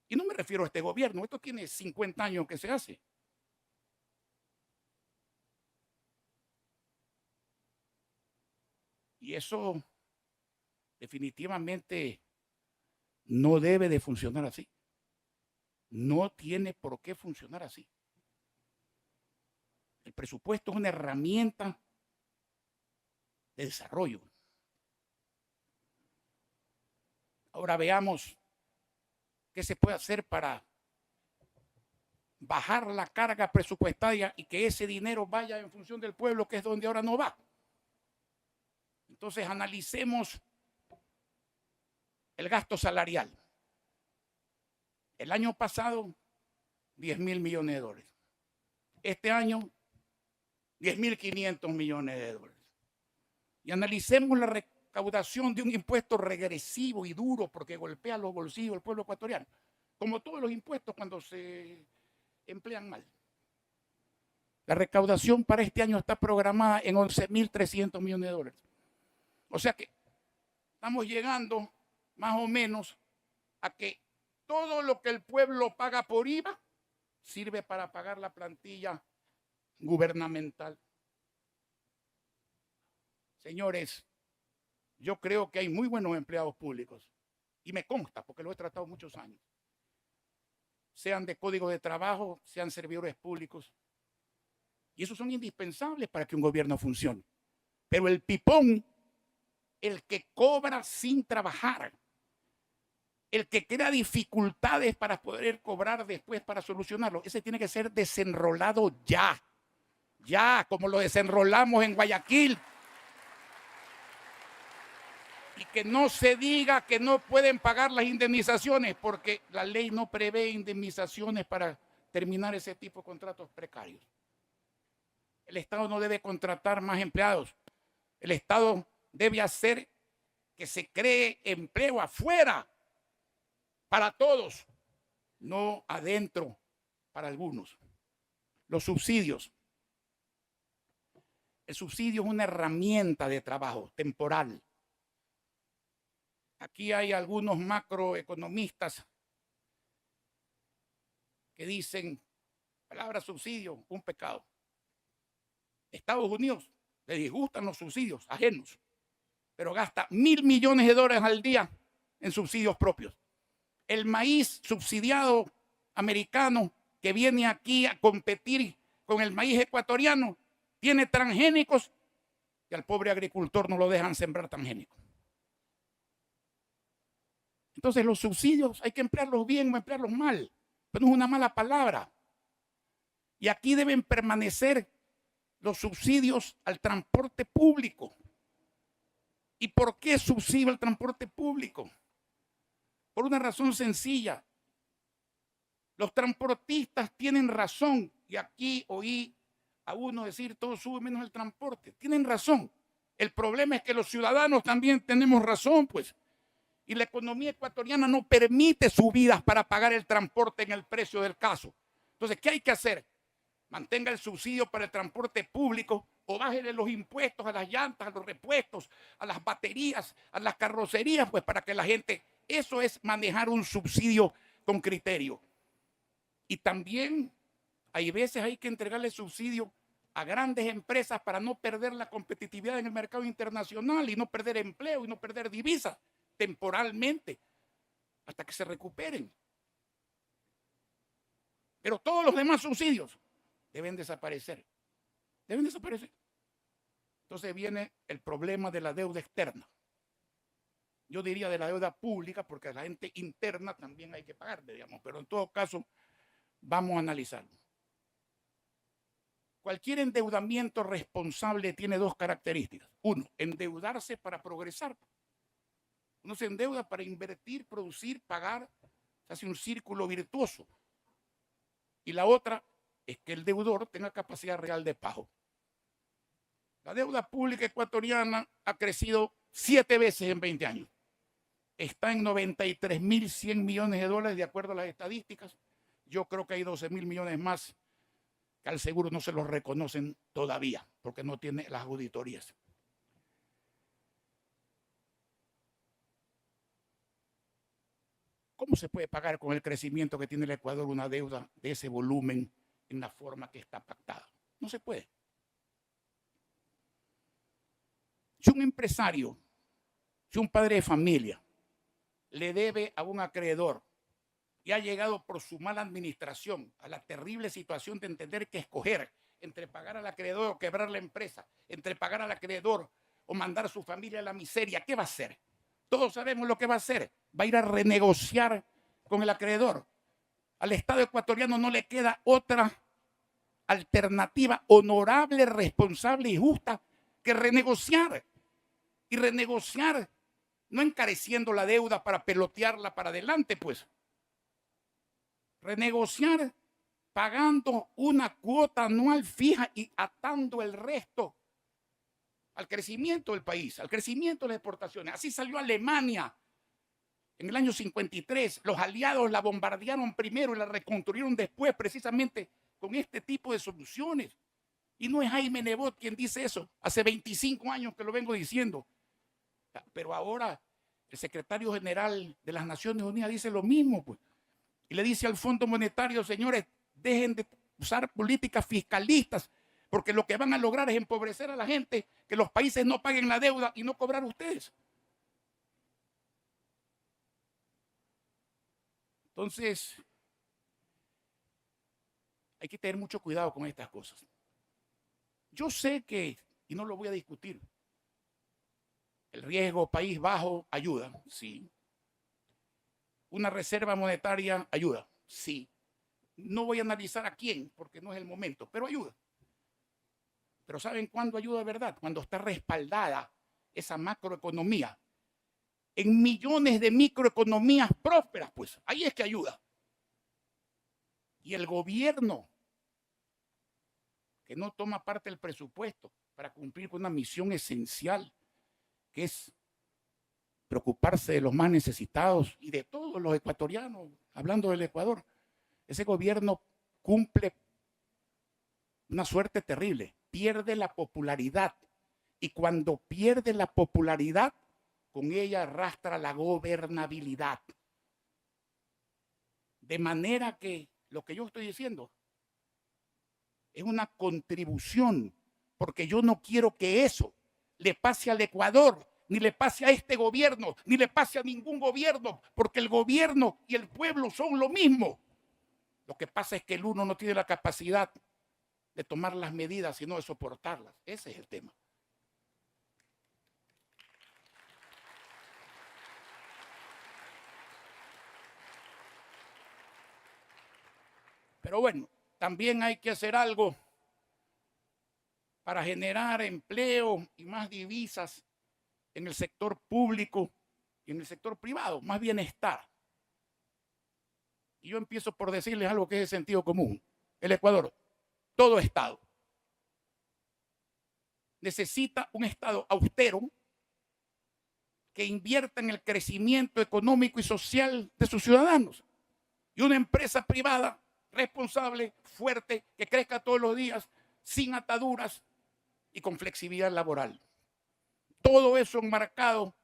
Y no me refiero a este gobierno, esto tiene 50 años que se hace. Y eso definitivamente no debe de funcionar así. No tiene por qué funcionar así. El presupuesto es una herramienta de desarrollo. Ahora veamos qué se puede hacer para bajar la carga presupuestaria y que ese dinero vaya en función del pueblo, que es donde ahora no va. Entonces analicemos el gasto salarial. El año pasado, 10.000 millones de dólares. Este año, 10.500 millones de dólares. Y analicemos la recaudación de un impuesto regresivo y duro porque golpea los bolsillos del pueblo ecuatoriano, como todos los impuestos cuando se emplean mal. La recaudación para este año está programada en 11.300 millones de dólares. O sea que estamos llegando más o menos a que todo lo que el pueblo paga por IVA sirve para pagar la plantilla gubernamental. Señores, yo creo que hay muy buenos empleados públicos y me consta porque lo he tratado muchos años. Sean de código de trabajo, sean servidores públicos. Y esos son indispensables para que un gobierno funcione. Pero el pipón, el que cobra sin trabajar, el que crea dificultades para poder cobrar después para solucionarlo, ese tiene que ser desenrolado ya. Ya, como lo desenrolamos en Guayaquil. Y que no se diga que no pueden pagar las indemnizaciones, porque la ley no prevé indemnizaciones para terminar ese tipo de contratos precarios. El Estado no debe contratar más empleados. El Estado debe hacer que se cree empleo afuera para todos, no adentro para algunos. Los subsidios. El subsidio es una herramienta de trabajo temporal. Aquí hay algunos macroeconomistas que dicen, palabra subsidio, un pecado. Estados Unidos le disgustan los subsidios ajenos, pero gasta 1.000 millones de dólares al día en subsidios propios. El maíz subsidiado americano que viene aquí a competir con el maíz ecuatoriano tiene transgénicos y al pobre agricultor no lo dejan sembrar transgénicos. Entonces los subsidios hay que emplearlos bien o emplearlos mal, pero no es una mala palabra. Y aquí deben permanecer los subsidios al transporte público. ¿Y por qué subsidio al transporte público? Por una razón sencilla. Los transportistas tienen razón, y aquí oí a uno decir todo sube menos el transporte. Tienen razón. El problema es que los ciudadanos también tenemos razón, pues. Y la economía ecuatoriana no permite subidas para pagar el transporte en el precio del caso. Entonces, ¿qué hay que hacer? Mantenga el subsidio para el transporte público o bájele los impuestos a las llantas, a los repuestos, a las baterías, a las carrocerías, pues para que la gente... Eso es manejar un subsidio con criterio. Y también hay veces hay que entregarle subsidio a grandes empresas para no perder la competitividad en el mercado internacional y no perder empleo y no perder divisas temporalmente hasta que se recuperen. Pero todos los demás subsidios deben desaparecer. Deben desaparecer. Entonces viene el problema de la deuda externa. Yo diría de la deuda pública porque a la gente interna también hay que pagar, digamos, pero en todo caso vamos a analizarlo. Cualquier endeudamiento responsable tiene dos características. Uno, endeudarse para progresar. Uno se endeuda para invertir, producir, pagar, se hace un círculo virtuoso. Y la otra es que el deudor tenga capacidad real de pago. La deuda pública ecuatoriana ha crecido 7 veces en 20 años. Está en 93.100 millones de dólares de acuerdo a las estadísticas. Yo creo que hay 12.000 millones más que al seguro no se los reconocen todavía porque no tiene las auditorías. ¿Cómo se puede pagar con el crecimiento que tiene el Ecuador una deuda de ese volumen en la forma que está pactada? No se puede. Si un empresario Si un padre de familia le debe a un acreedor y ha llegado por su mala administración a la terrible situación de entender que escoger entre pagar al acreedor o quebrar la empresa, entre pagar al acreedor o mandar a su familia a la miseria, ¿qué va a hacer? Todos sabemos lo que va a hacer. Va a ir a renegociar con el acreedor. Al Estado ecuatoriano no le queda otra alternativa honorable, responsable y justa que renegociar. Y renegociar no encareciendo la deuda para pelotearla para adelante, pues. Renegociar pagando una cuota anual fija y atando el resto al crecimiento del país, al crecimiento de las exportaciones. Así salió Alemania en el año 53. Los aliados la bombardearon primero y la reconstruyeron después, precisamente con este tipo de soluciones. Y no es Jaime Nebot quien dice eso. Hace 25 años que lo vengo diciendo. Pero ahora el secretario general de las Naciones Unidas dice lo mismo, pues. Y le dice al Fondo Monetario, señores, dejen de usar políticas fiscalistas, porque lo que van a lograr es empobrecer a la gente, que los países no paguen la deuda y no cobrar ustedes. Entonces, hay que tener mucho cuidado con estas cosas. Yo sé que, y no lo voy a discutir, el riesgo país bajo ayuda, sí. Una reserva monetaria ayuda, sí. No voy a analizar a quién, porque no es el momento, pero ayuda. Pero ¿saben cuándo ayuda de verdad? Cuando está respaldada esa macroeconomía en millones de microeconomías prósperas, pues ahí es que ayuda. Y el gobierno que no toma parte del presupuesto para cumplir con una misión esencial, que es preocuparse de los más necesitados y de todos los ecuatorianos, hablando del Ecuador, ese gobierno cumple una suerte terrible, pierde la popularidad, y cuando pierde la popularidad, con ella arrastra la gobernabilidad. De manera que lo que yo estoy diciendo es una contribución, porque yo no quiero que eso le pase al Ecuador, ni le pase a este gobierno, ni le pase a ningún gobierno, porque el gobierno y el pueblo son lo mismo. Lo que pasa es que el uno no tiene la capacidad de tomar las medidas, sino de soportarlas. Ese es el tema. Pero bueno, también hay que hacer algo para generar empleo y más divisas en el sector público y en el sector privado, más bienestar. Y yo empiezo por decirles algo que es de sentido común. El Ecuador, todo Estado, necesita un Estado austero que invierta en el crecimiento económico y social de sus ciudadanos. Y una empresa privada responsable, fuerte, que crezca todos los días, sin ataduras y con flexibilidad laboral. Todo eso enmarcado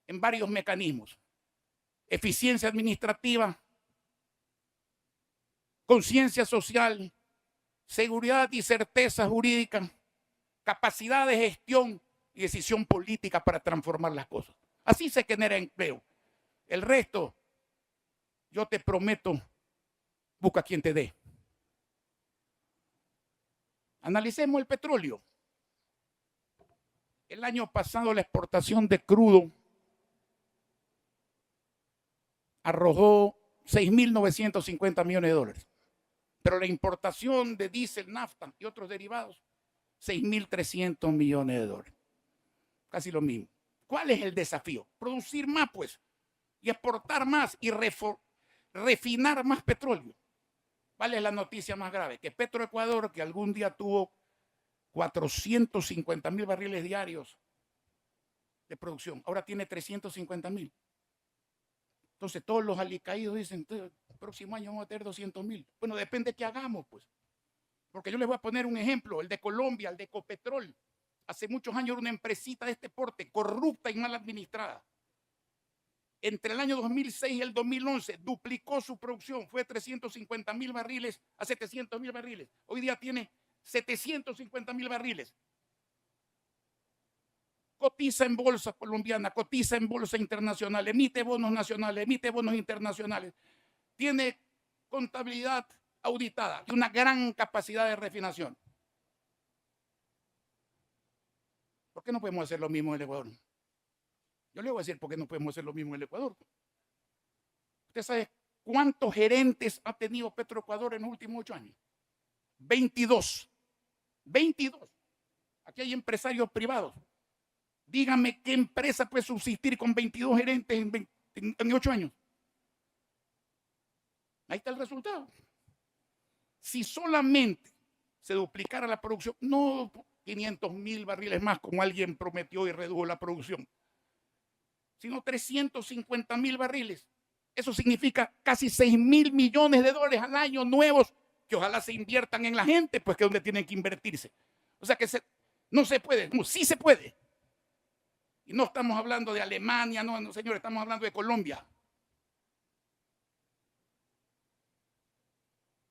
en varios mecanismos. Eficiencia administrativa, conciencia social, seguridad y certeza jurídica, capacidad de gestión y decisión política para transformar las cosas. Así se genera empleo. El resto, yo te prometo, busca quien te dé. Analicemos el petróleo. El año pasado la exportación de crudo arrojó 6.950 millones de dólares. Pero la importación de diésel, nafta y otros derivados, 6.300 millones de dólares. Casi lo mismo. ¿Cuál es el desafío? Producir más, pues, y exportar más y refinar más petróleo. ¿Cuál es la noticia más grave? Que Petroecuador, que algún día tuvo 450.000 barriles diarios de producción, ahora tiene 350.000. Entonces todos los alicaídos dicen, el próximo año vamos a tener 200.000. Bueno, depende de qué hagamos, pues. Porque yo les voy a poner un ejemplo, el de Colombia, el de Ecopetrol. Hace muchos años era una empresita de este porte, corrupta y mal administrada. Entre el año 2006 y el 2011 duplicó su producción, fue de 350.000 barriles a 700.000 barriles. Hoy día tiene 750.000 barriles. cotiza en bolsa colombiana, cotiza en bolsa internacional, emite bonos nacionales, emite bonos internacionales, tiene contabilidad auditada y una gran capacidad de refinación. ¿Por qué no podemos hacer lo mismo en el Ecuador? Yo le voy a decir por qué no podemos hacer lo mismo en el Ecuador. ¿Usted sabe cuántos gerentes ha tenido Petroecuador en los últimos 8 años? 22. 22. Aquí hay empresarios privados. Dígame qué empresa puede subsistir con 22 gerentes en 8 años. Ahí está el resultado. Si solamente se duplicara la producción, no 500.000 barriles más como alguien prometió y redujo la producción, sino 350.000 barriles. Eso significa casi 6.000 millones de dólares al año nuevos que ojalá se inviertan en la gente, pues que es donde tienen que invertirse. O sea que no se puede, no, sí se puede. Y no estamos hablando de Alemania, no, señor, estamos hablando de Colombia.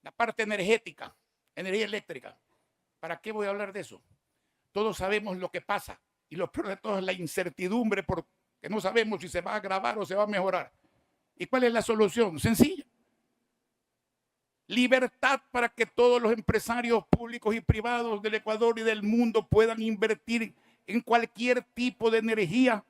La parte energética, energía eléctrica. ¿Para qué voy a hablar de eso? Todos sabemos lo que pasa y lo peor de todo es la incertidumbre porque no sabemos si se va a agravar o se va a mejorar. ¿Y cuál es la solución? Sencilla. Libertad para que todos los empresarios públicos y privados del Ecuador y del mundo puedan invertir en cualquier tipo de energía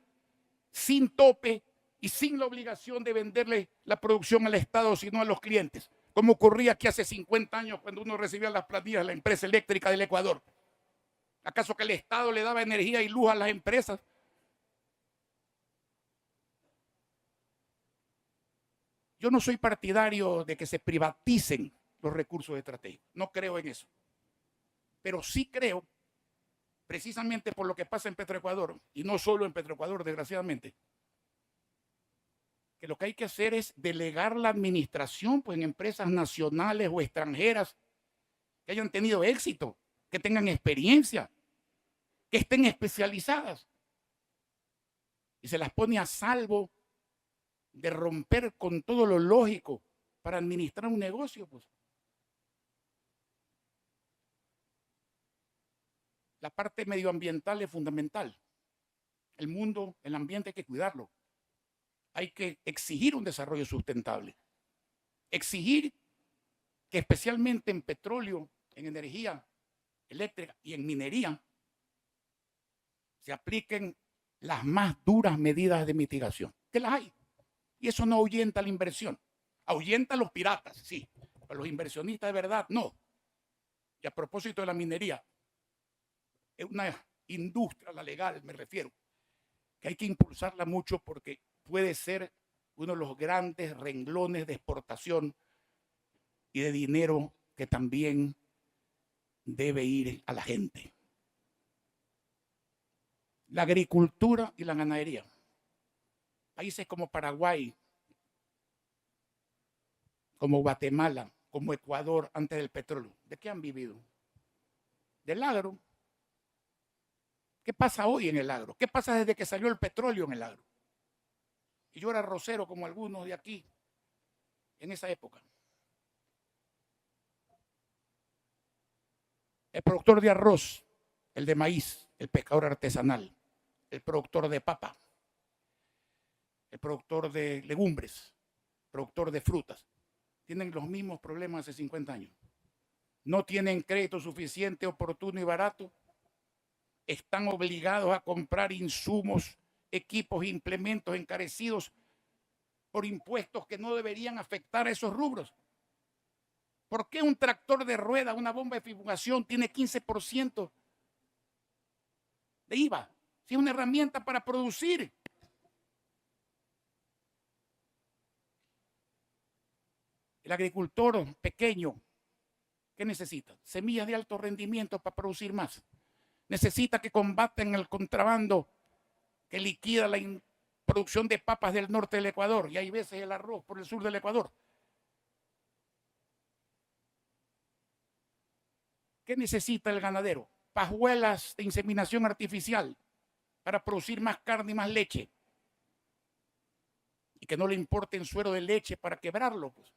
sin tope y sin la obligación de venderle la producción al Estado, sino a los clientes, como ocurría aquí hace 50 años cuando uno recibía las planillas de la empresa eléctrica del Ecuador. ¿Acaso que el Estado le daba energía y luz a las empresas? Yo no soy partidario de que se privaticen los recursos estratégicos. No creo en eso. Pero sí creo, precisamente por lo que pasa en Petroecuador, y no solo en Petroecuador, desgraciadamente, que lo que hay que hacer es delegar la administración pues, en empresas nacionales o extranjeras que hayan tenido éxito, que tengan experiencia, que estén especializadas. Y se las pone a salvo de romper con todo lo lógico para administrar un negocio. Pues. La parte medioambiental es fundamental. El mundo, el ambiente hay que cuidarlo. Hay que exigir un desarrollo sustentable. Exigir que especialmente en petróleo, en energía eléctrica y en minería se apliquen las más duras medidas de mitigación. Que las hay. Y eso no ahuyenta la inversión. Ahuyenta a los piratas, sí. Pero los inversionistas de verdad, no. Y a propósito de la minería, es una industria, la legal me refiero, que hay que impulsarla mucho porque puede ser uno de los grandes renglones de exportación y de dinero que también debe ir a la gente. La agricultura y la ganadería. Países como Paraguay, como Guatemala, como Ecuador antes del petróleo, ¿de qué han vivido? Del agro. ¿Qué pasa hoy en el agro? ¿Qué pasa desde que salió el petróleo en el agro? Y yo era arrocero como algunos de aquí en esa época. El productor de arroz, el de maíz, el pescador artesanal, el productor de papa, el productor de legumbres, productor de frutas, tienen los mismos problemas hace 50 años. No tienen crédito suficiente, oportuno y barato. Están obligados a comprar insumos, equipos e implementos encarecidos por impuestos que no deberían afectar a esos rubros. ¿Por qué un tractor de rueda, una bomba de fumigación tiene 15% de IVA? Si es una herramienta para producir. El agricultor pequeño, ¿qué necesita? Semillas de alto rendimiento para producir más. Necesita que combaten el contrabando que liquida la producción de papas del norte del Ecuador y hay veces el arroz por el sur del Ecuador. ¿Qué necesita el ganadero? Pajuelas de inseminación artificial para producir más carne y más leche. Y que no le importe el suero de leche para quebrarlo. Pues.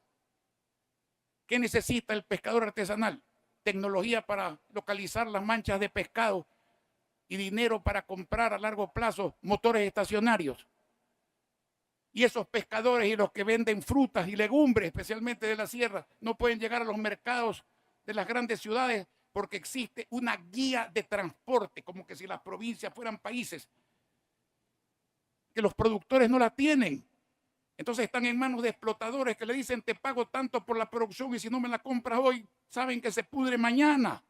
¿Qué necesita el pescador artesanal? Tecnología para localizar las manchas de pescado y dinero para comprar a largo plazo motores estacionarios. Y esos pescadores y los que venden frutas y legumbres, especialmente de la sierra, no pueden llegar a los mercados de las grandes ciudades porque existe una guía de transporte, como que si las provincias fueran países, que los productores no la tienen. Entonces están en manos de explotadores que le dicen te pago tanto por la producción y si no me la compras hoy, saben que se pudre mañana.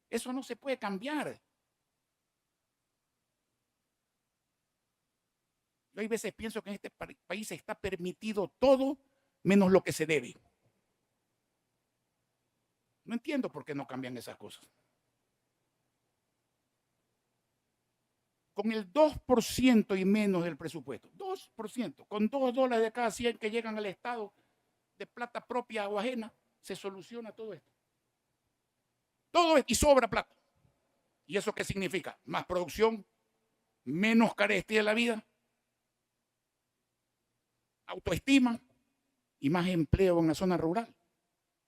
Eso no se puede cambiar. Yo hay veces pienso que en este país está permitido todo menos lo que se debe. No entiendo por qué no cambian esas cosas. Con el 2% y menos del presupuesto, 2%, con $2 de cada 100 que llegan al Estado de plata propia o ajena, se soluciona todo esto. Todo esto y sobra plata. ¿Y eso qué significa? Más producción, menos carestía de la vida, autoestima y más empleo en la zona rural.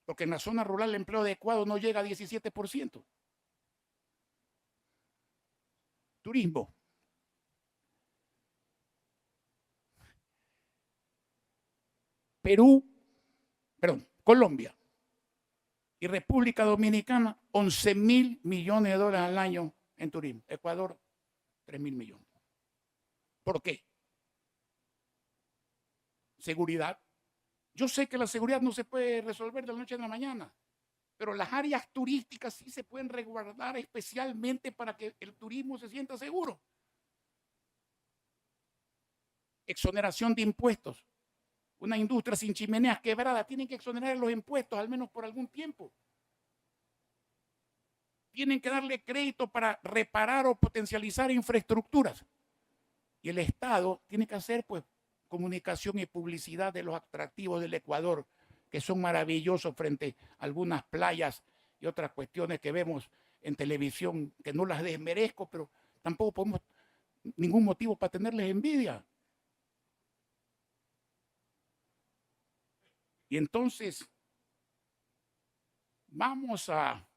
Porque en la zona rural el empleo adecuado no llega a 17%. Turismo. Colombia y República Dominicana, 11.000 millones de dólares al año en turismo. Ecuador, 3.000 millones. ¿Por qué? Seguridad. Yo sé que la seguridad no se puede resolver de la noche a la mañana, pero las áreas turísticas sí se pueden resguardar especialmente para que el turismo se sienta seguro. Exoneración de impuestos. Una industria sin chimeneas quebrada, tienen que exonerar los impuestos al menos por algún tiempo. Tienen que darle crédito para reparar o potencializar infraestructuras. Y el Estado tiene que hacer pues comunicación y publicidad de los atractivos del Ecuador, que son maravillosos frente a algunas playas y otras cuestiones que vemos en televisión, que no las desmerezco, pero tampoco podemos ningún motivo para tenerles envidia. Y entonces, vamos a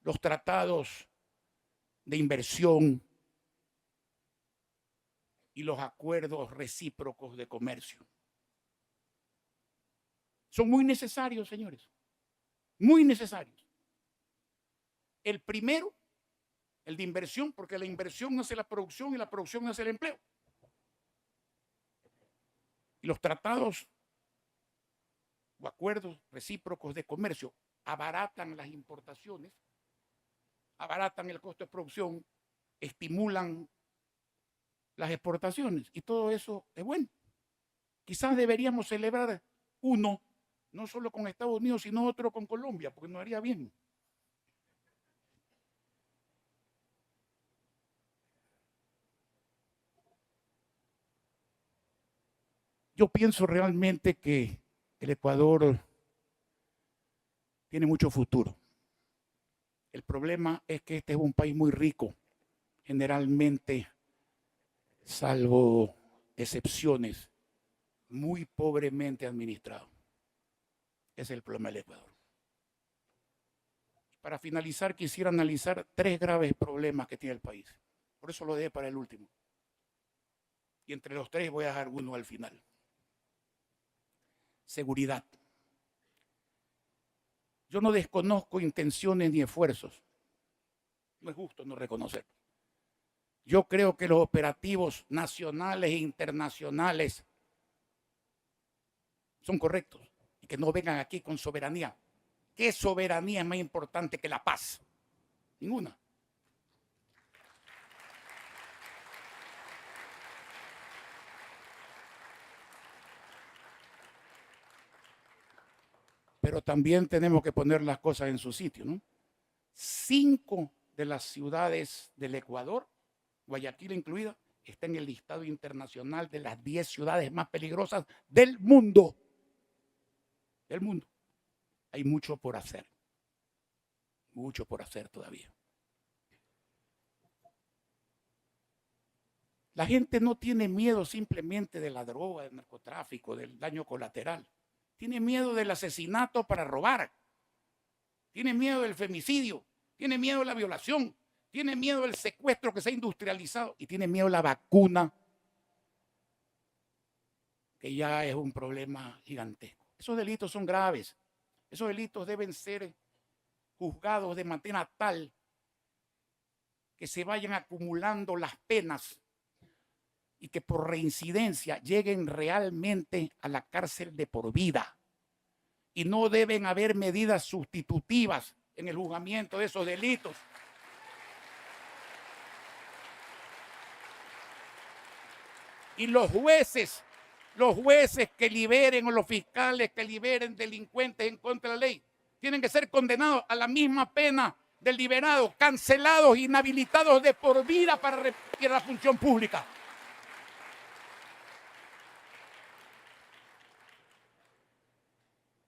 los tratados de inversión y los acuerdos recíprocos de comercio. Son muy necesarios, señores, muy necesarios. El primero, el de inversión, porque la inversión hace la producción y la producción hace el empleo. Y los tratados o acuerdos recíprocos de comercio abaratan las importaciones, abaratan el costo de producción, estimulan las exportaciones y todo eso es bueno. Quizás deberíamos celebrar uno, no solo con Estados Unidos, sino otro con Colombia, porque nos haría bien. Yo pienso realmente que el Ecuador tiene mucho futuro. El problema es que este es un país muy rico, generalmente, salvo excepciones, muy pobremente administrado. Ese es el problema del Ecuador. Para finalizar, quisiera analizar 3 graves problemas que tiene el país. Por eso lo dejé para el último. Y entre los 3 voy a dejar uno al final. Seguridad. Yo no desconozco intenciones ni esfuerzos. No es justo no reconocerlo. Yo creo que los operativos nacionales e internacionales son correctos y que no vengan aquí con soberanía. ¿Qué soberanía es más importante que la paz? Ninguna. Pero también tenemos que poner las cosas en su sitio, ¿no? 5 de las ciudades del Ecuador, Guayaquil incluida, está en el listado internacional de las 10 ciudades más peligrosas del mundo. Del mundo. Hay mucho por hacer. Mucho por hacer todavía. La gente no tiene miedo simplemente de la droga, del narcotráfico, del daño colateral. Tiene miedo del asesinato para robar. Tiene miedo del femicidio. Tiene miedo de la violación. tiene miedo del secuestro que se ha industrializado y tiene miedo a la vacuna, que ya es un problema gigantesco. Esos delitos son graves. Esos delitos deben ser juzgados de manera tal que se vayan acumulando las penas y que por reincidencia lleguen realmente a la cárcel de por vida. Y no deben haber medidas sustitutivas en el juzgamiento de esos delitos. Y los jueces que liberen o los fiscales que liberen delincuentes en contra de la ley tienen que ser condenados a la misma pena del liberado, cancelados, inhabilitados de por vida para repetir la función pública.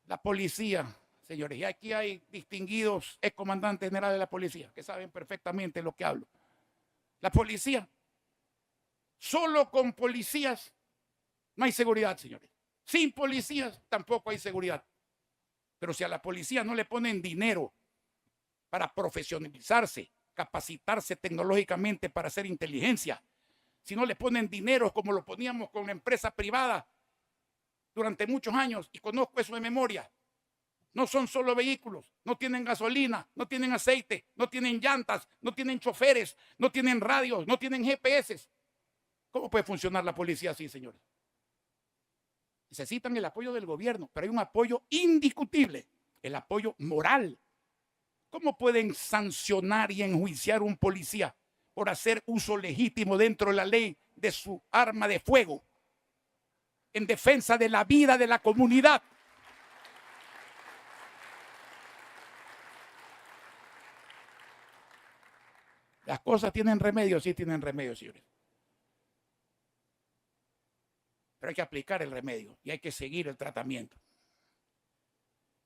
La policía, señores, y aquí hay distinguidos excomandantes generales de la policía que saben perfectamente lo que hablo. La policía, solo con policías no hay seguridad, señores. Sin policías tampoco hay seguridad. Pero si a la policía no le ponen dinero para profesionalizarse, capacitarse tecnológicamente para hacer inteligencia, si no le ponen dinero como lo poníamos con la empresa privada durante muchos años, y conozco eso de memoria, no son solo vehículos, no tienen gasolina, no tienen aceite, no tienen llantas, no tienen choferes, no tienen radios, no tienen GPS. ¿Cómo puede funcionar la policía así, señores? Necesitan el apoyo del gobierno, pero hay un apoyo indiscutible, el apoyo moral. ¿Cómo pueden sancionar y enjuiciar a un policía por hacer uso legítimo dentro de la ley de su arma de fuego en defensa de la vida de la comunidad? Las cosas tienen remedio, sí tienen remedio, señores. Pero hay que aplicar el remedio y hay que seguir el tratamiento.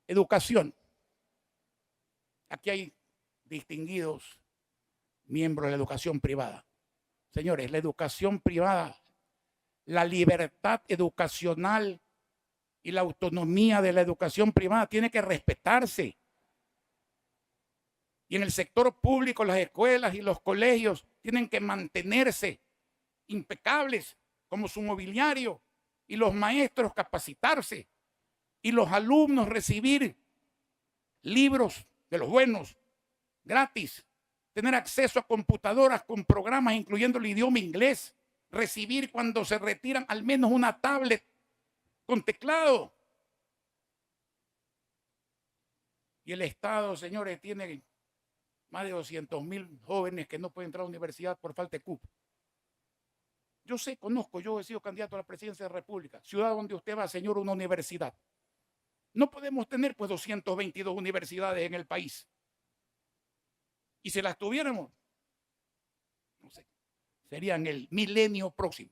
Educación. Aquí hay distinguidos miembros de la educación privada. Señores, la educación privada, la libertad educacional y la autonomía de la educación privada tiene que respetarse. Y en el sector público, las escuelas y los colegios tienen que mantenerse impecables como su mobiliario, y los maestros capacitarse, y los alumnos recibir libros de los buenos, gratis, tener acceso a computadoras con programas incluyendo el idioma inglés, recibir cuando se retiran al menos una tablet con teclado. Y el Estado, señores, tiene más de 200.000 jóvenes que no pueden entrar a la universidad por falta de cupo. Yo sé, conozco, yo he sido candidato a la presidencia de la República, ciudad donde usted va, señor, una universidad. No podemos tener pues 222 universidades en el país. Y si las tuviéramos, no sé, sería en el milenio próximo.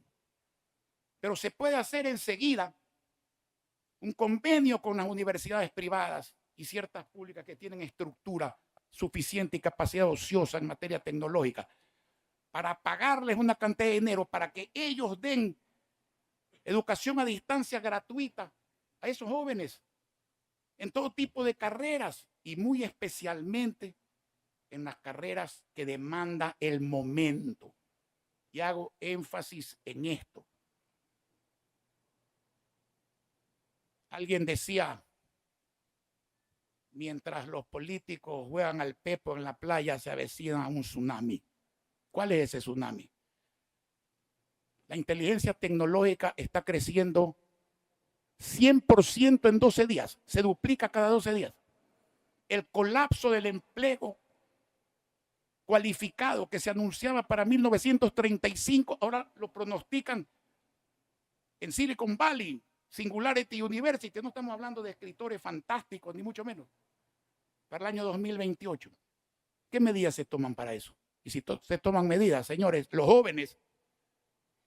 Pero se puede hacer enseguida un convenio con las universidades privadas y ciertas públicas que tienen estructura suficiente y capacidad ociosa en materia tecnológica para pagarles una cantidad de dinero para que ellos den educación a distancia gratuita a esos jóvenes en todo tipo de carreras y muy especialmente en las carreras que demanda el momento. Y hago énfasis en esto. Alguien decía, mientras los políticos juegan al pepo en la playa, se avecina un tsunami. ¿Cuál es ese tsunami? La inteligencia tecnológica está creciendo 100% en 12 días. Se duplica cada 12 días. El colapso del empleo cualificado que se anunciaba para 1935, ahora lo pronostican en Silicon Valley, Singularity University. No estamos hablando de escritores fantásticos, ni mucho menos. Para el año 2028. ¿Qué medidas se toman para eso? Y si se toman medidas, señores, los jóvenes,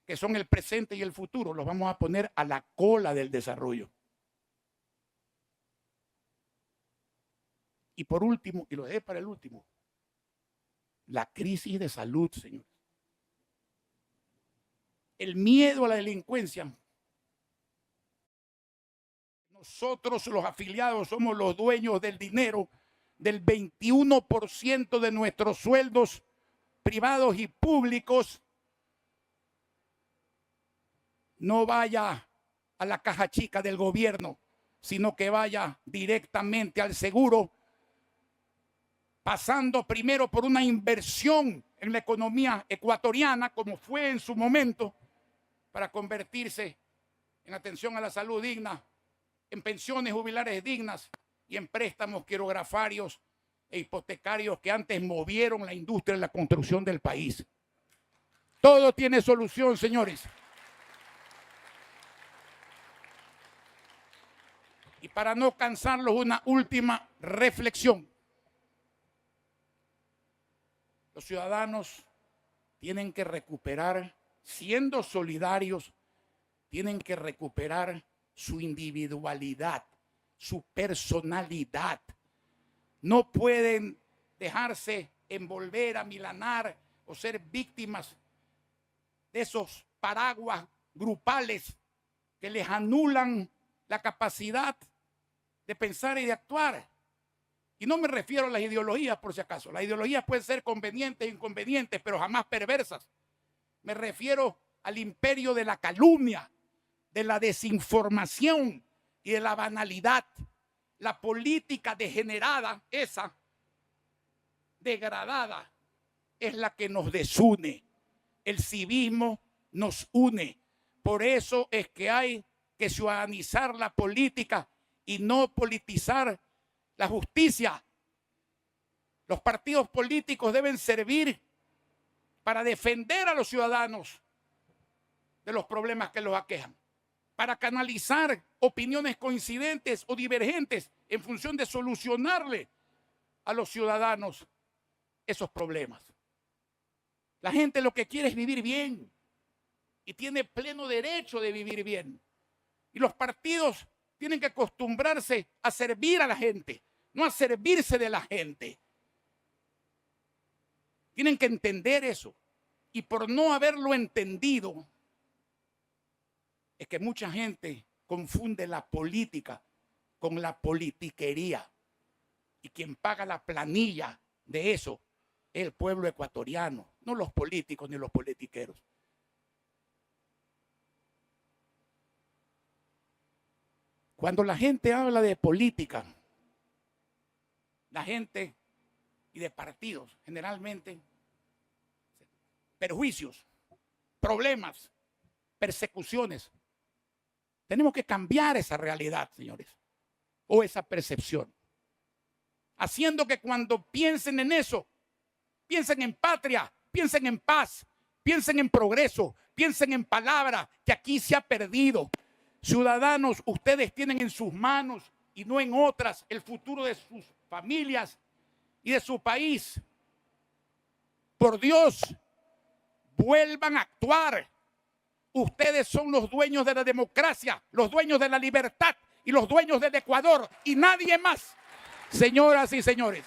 que son el presente y el futuro, los vamos a poner a la cola del desarrollo. Y por último, y lo dejé para el último, la crisis de salud, señores. El miedo a la delincuencia. Nosotros, los afiliados, somos los dueños del dinero del 21% de nuestros sueldos privados y públicos no vaya a la caja chica del gobierno, sino que vaya directamente al seguro, pasando primero por una inversión en la economía ecuatoriana, como fue en su momento, para convertirse en atención a la salud digna, en pensiones jubilares dignas y en préstamos quirografarios e hipotecarios que antes movieron la industria de la construcción del país. Todo tiene solución, señores. Y para no cansarlos, una última reflexión. Los ciudadanos tienen que recuperar, siendo solidarios, tienen que recuperar su individualidad, su personalidad. No pueden dejarse envolver, amilanar o ser víctimas de esos paraguas grupales que les anulan la capacidad de pensar y de actuar. Y no me refiero a las ideologías, por si acaso. Las ideologías pueden ser convenientes e inconvenientes, pero jamás perversas. Me refiero al imperio de la calumnia, de la desinformación y de la banalidad. La política degenerada, esa, degradada, es la que nos desune. El civismo nos une. Por eso es que hay que ciudadanizar la política y no politizar la justicia. Los partidos políticos deben servir para defender a los ciudadanos de los problemas que los aquejan, para canalizar opiniones coincidentes o divergentes en función de solucionarle a los ciudadanos esos problemas. La gente lo que quiere es vivir bien y tiene pleno derecho de vivir bien. Y los partidos tienen que acostumbrarse a servir a la gente, no a servirse de la gente. Tienen que entender eso. Y por no haberlo entendido, es que mucha gente confunde la política con la politiquería. Y quien paga la planilla de eso es el pueblo ecuatoriano, no los políticos ni los politiqueros. Cuando la gente habla de política, la gente y de partidos, generalmente, perjuicios, problemas, persecuciones. Tenemos que cambiar esa realidad, señores, o esa percepción, haciendo que cuando piensen en eso, piensen en patria, piensen en paz, piensen en progreso, piensen en palabra, que aquí se ha perdido. Ciudadanos, ustedes tienen en sus manos y no en otras el futuro de sus familias y de su país. Por Dios, vuelvan a actuar. Ustedes son los dueños de la democracia, los dueños de la libertad y los dueños del Ecuador y nadie más. Señoras y señores.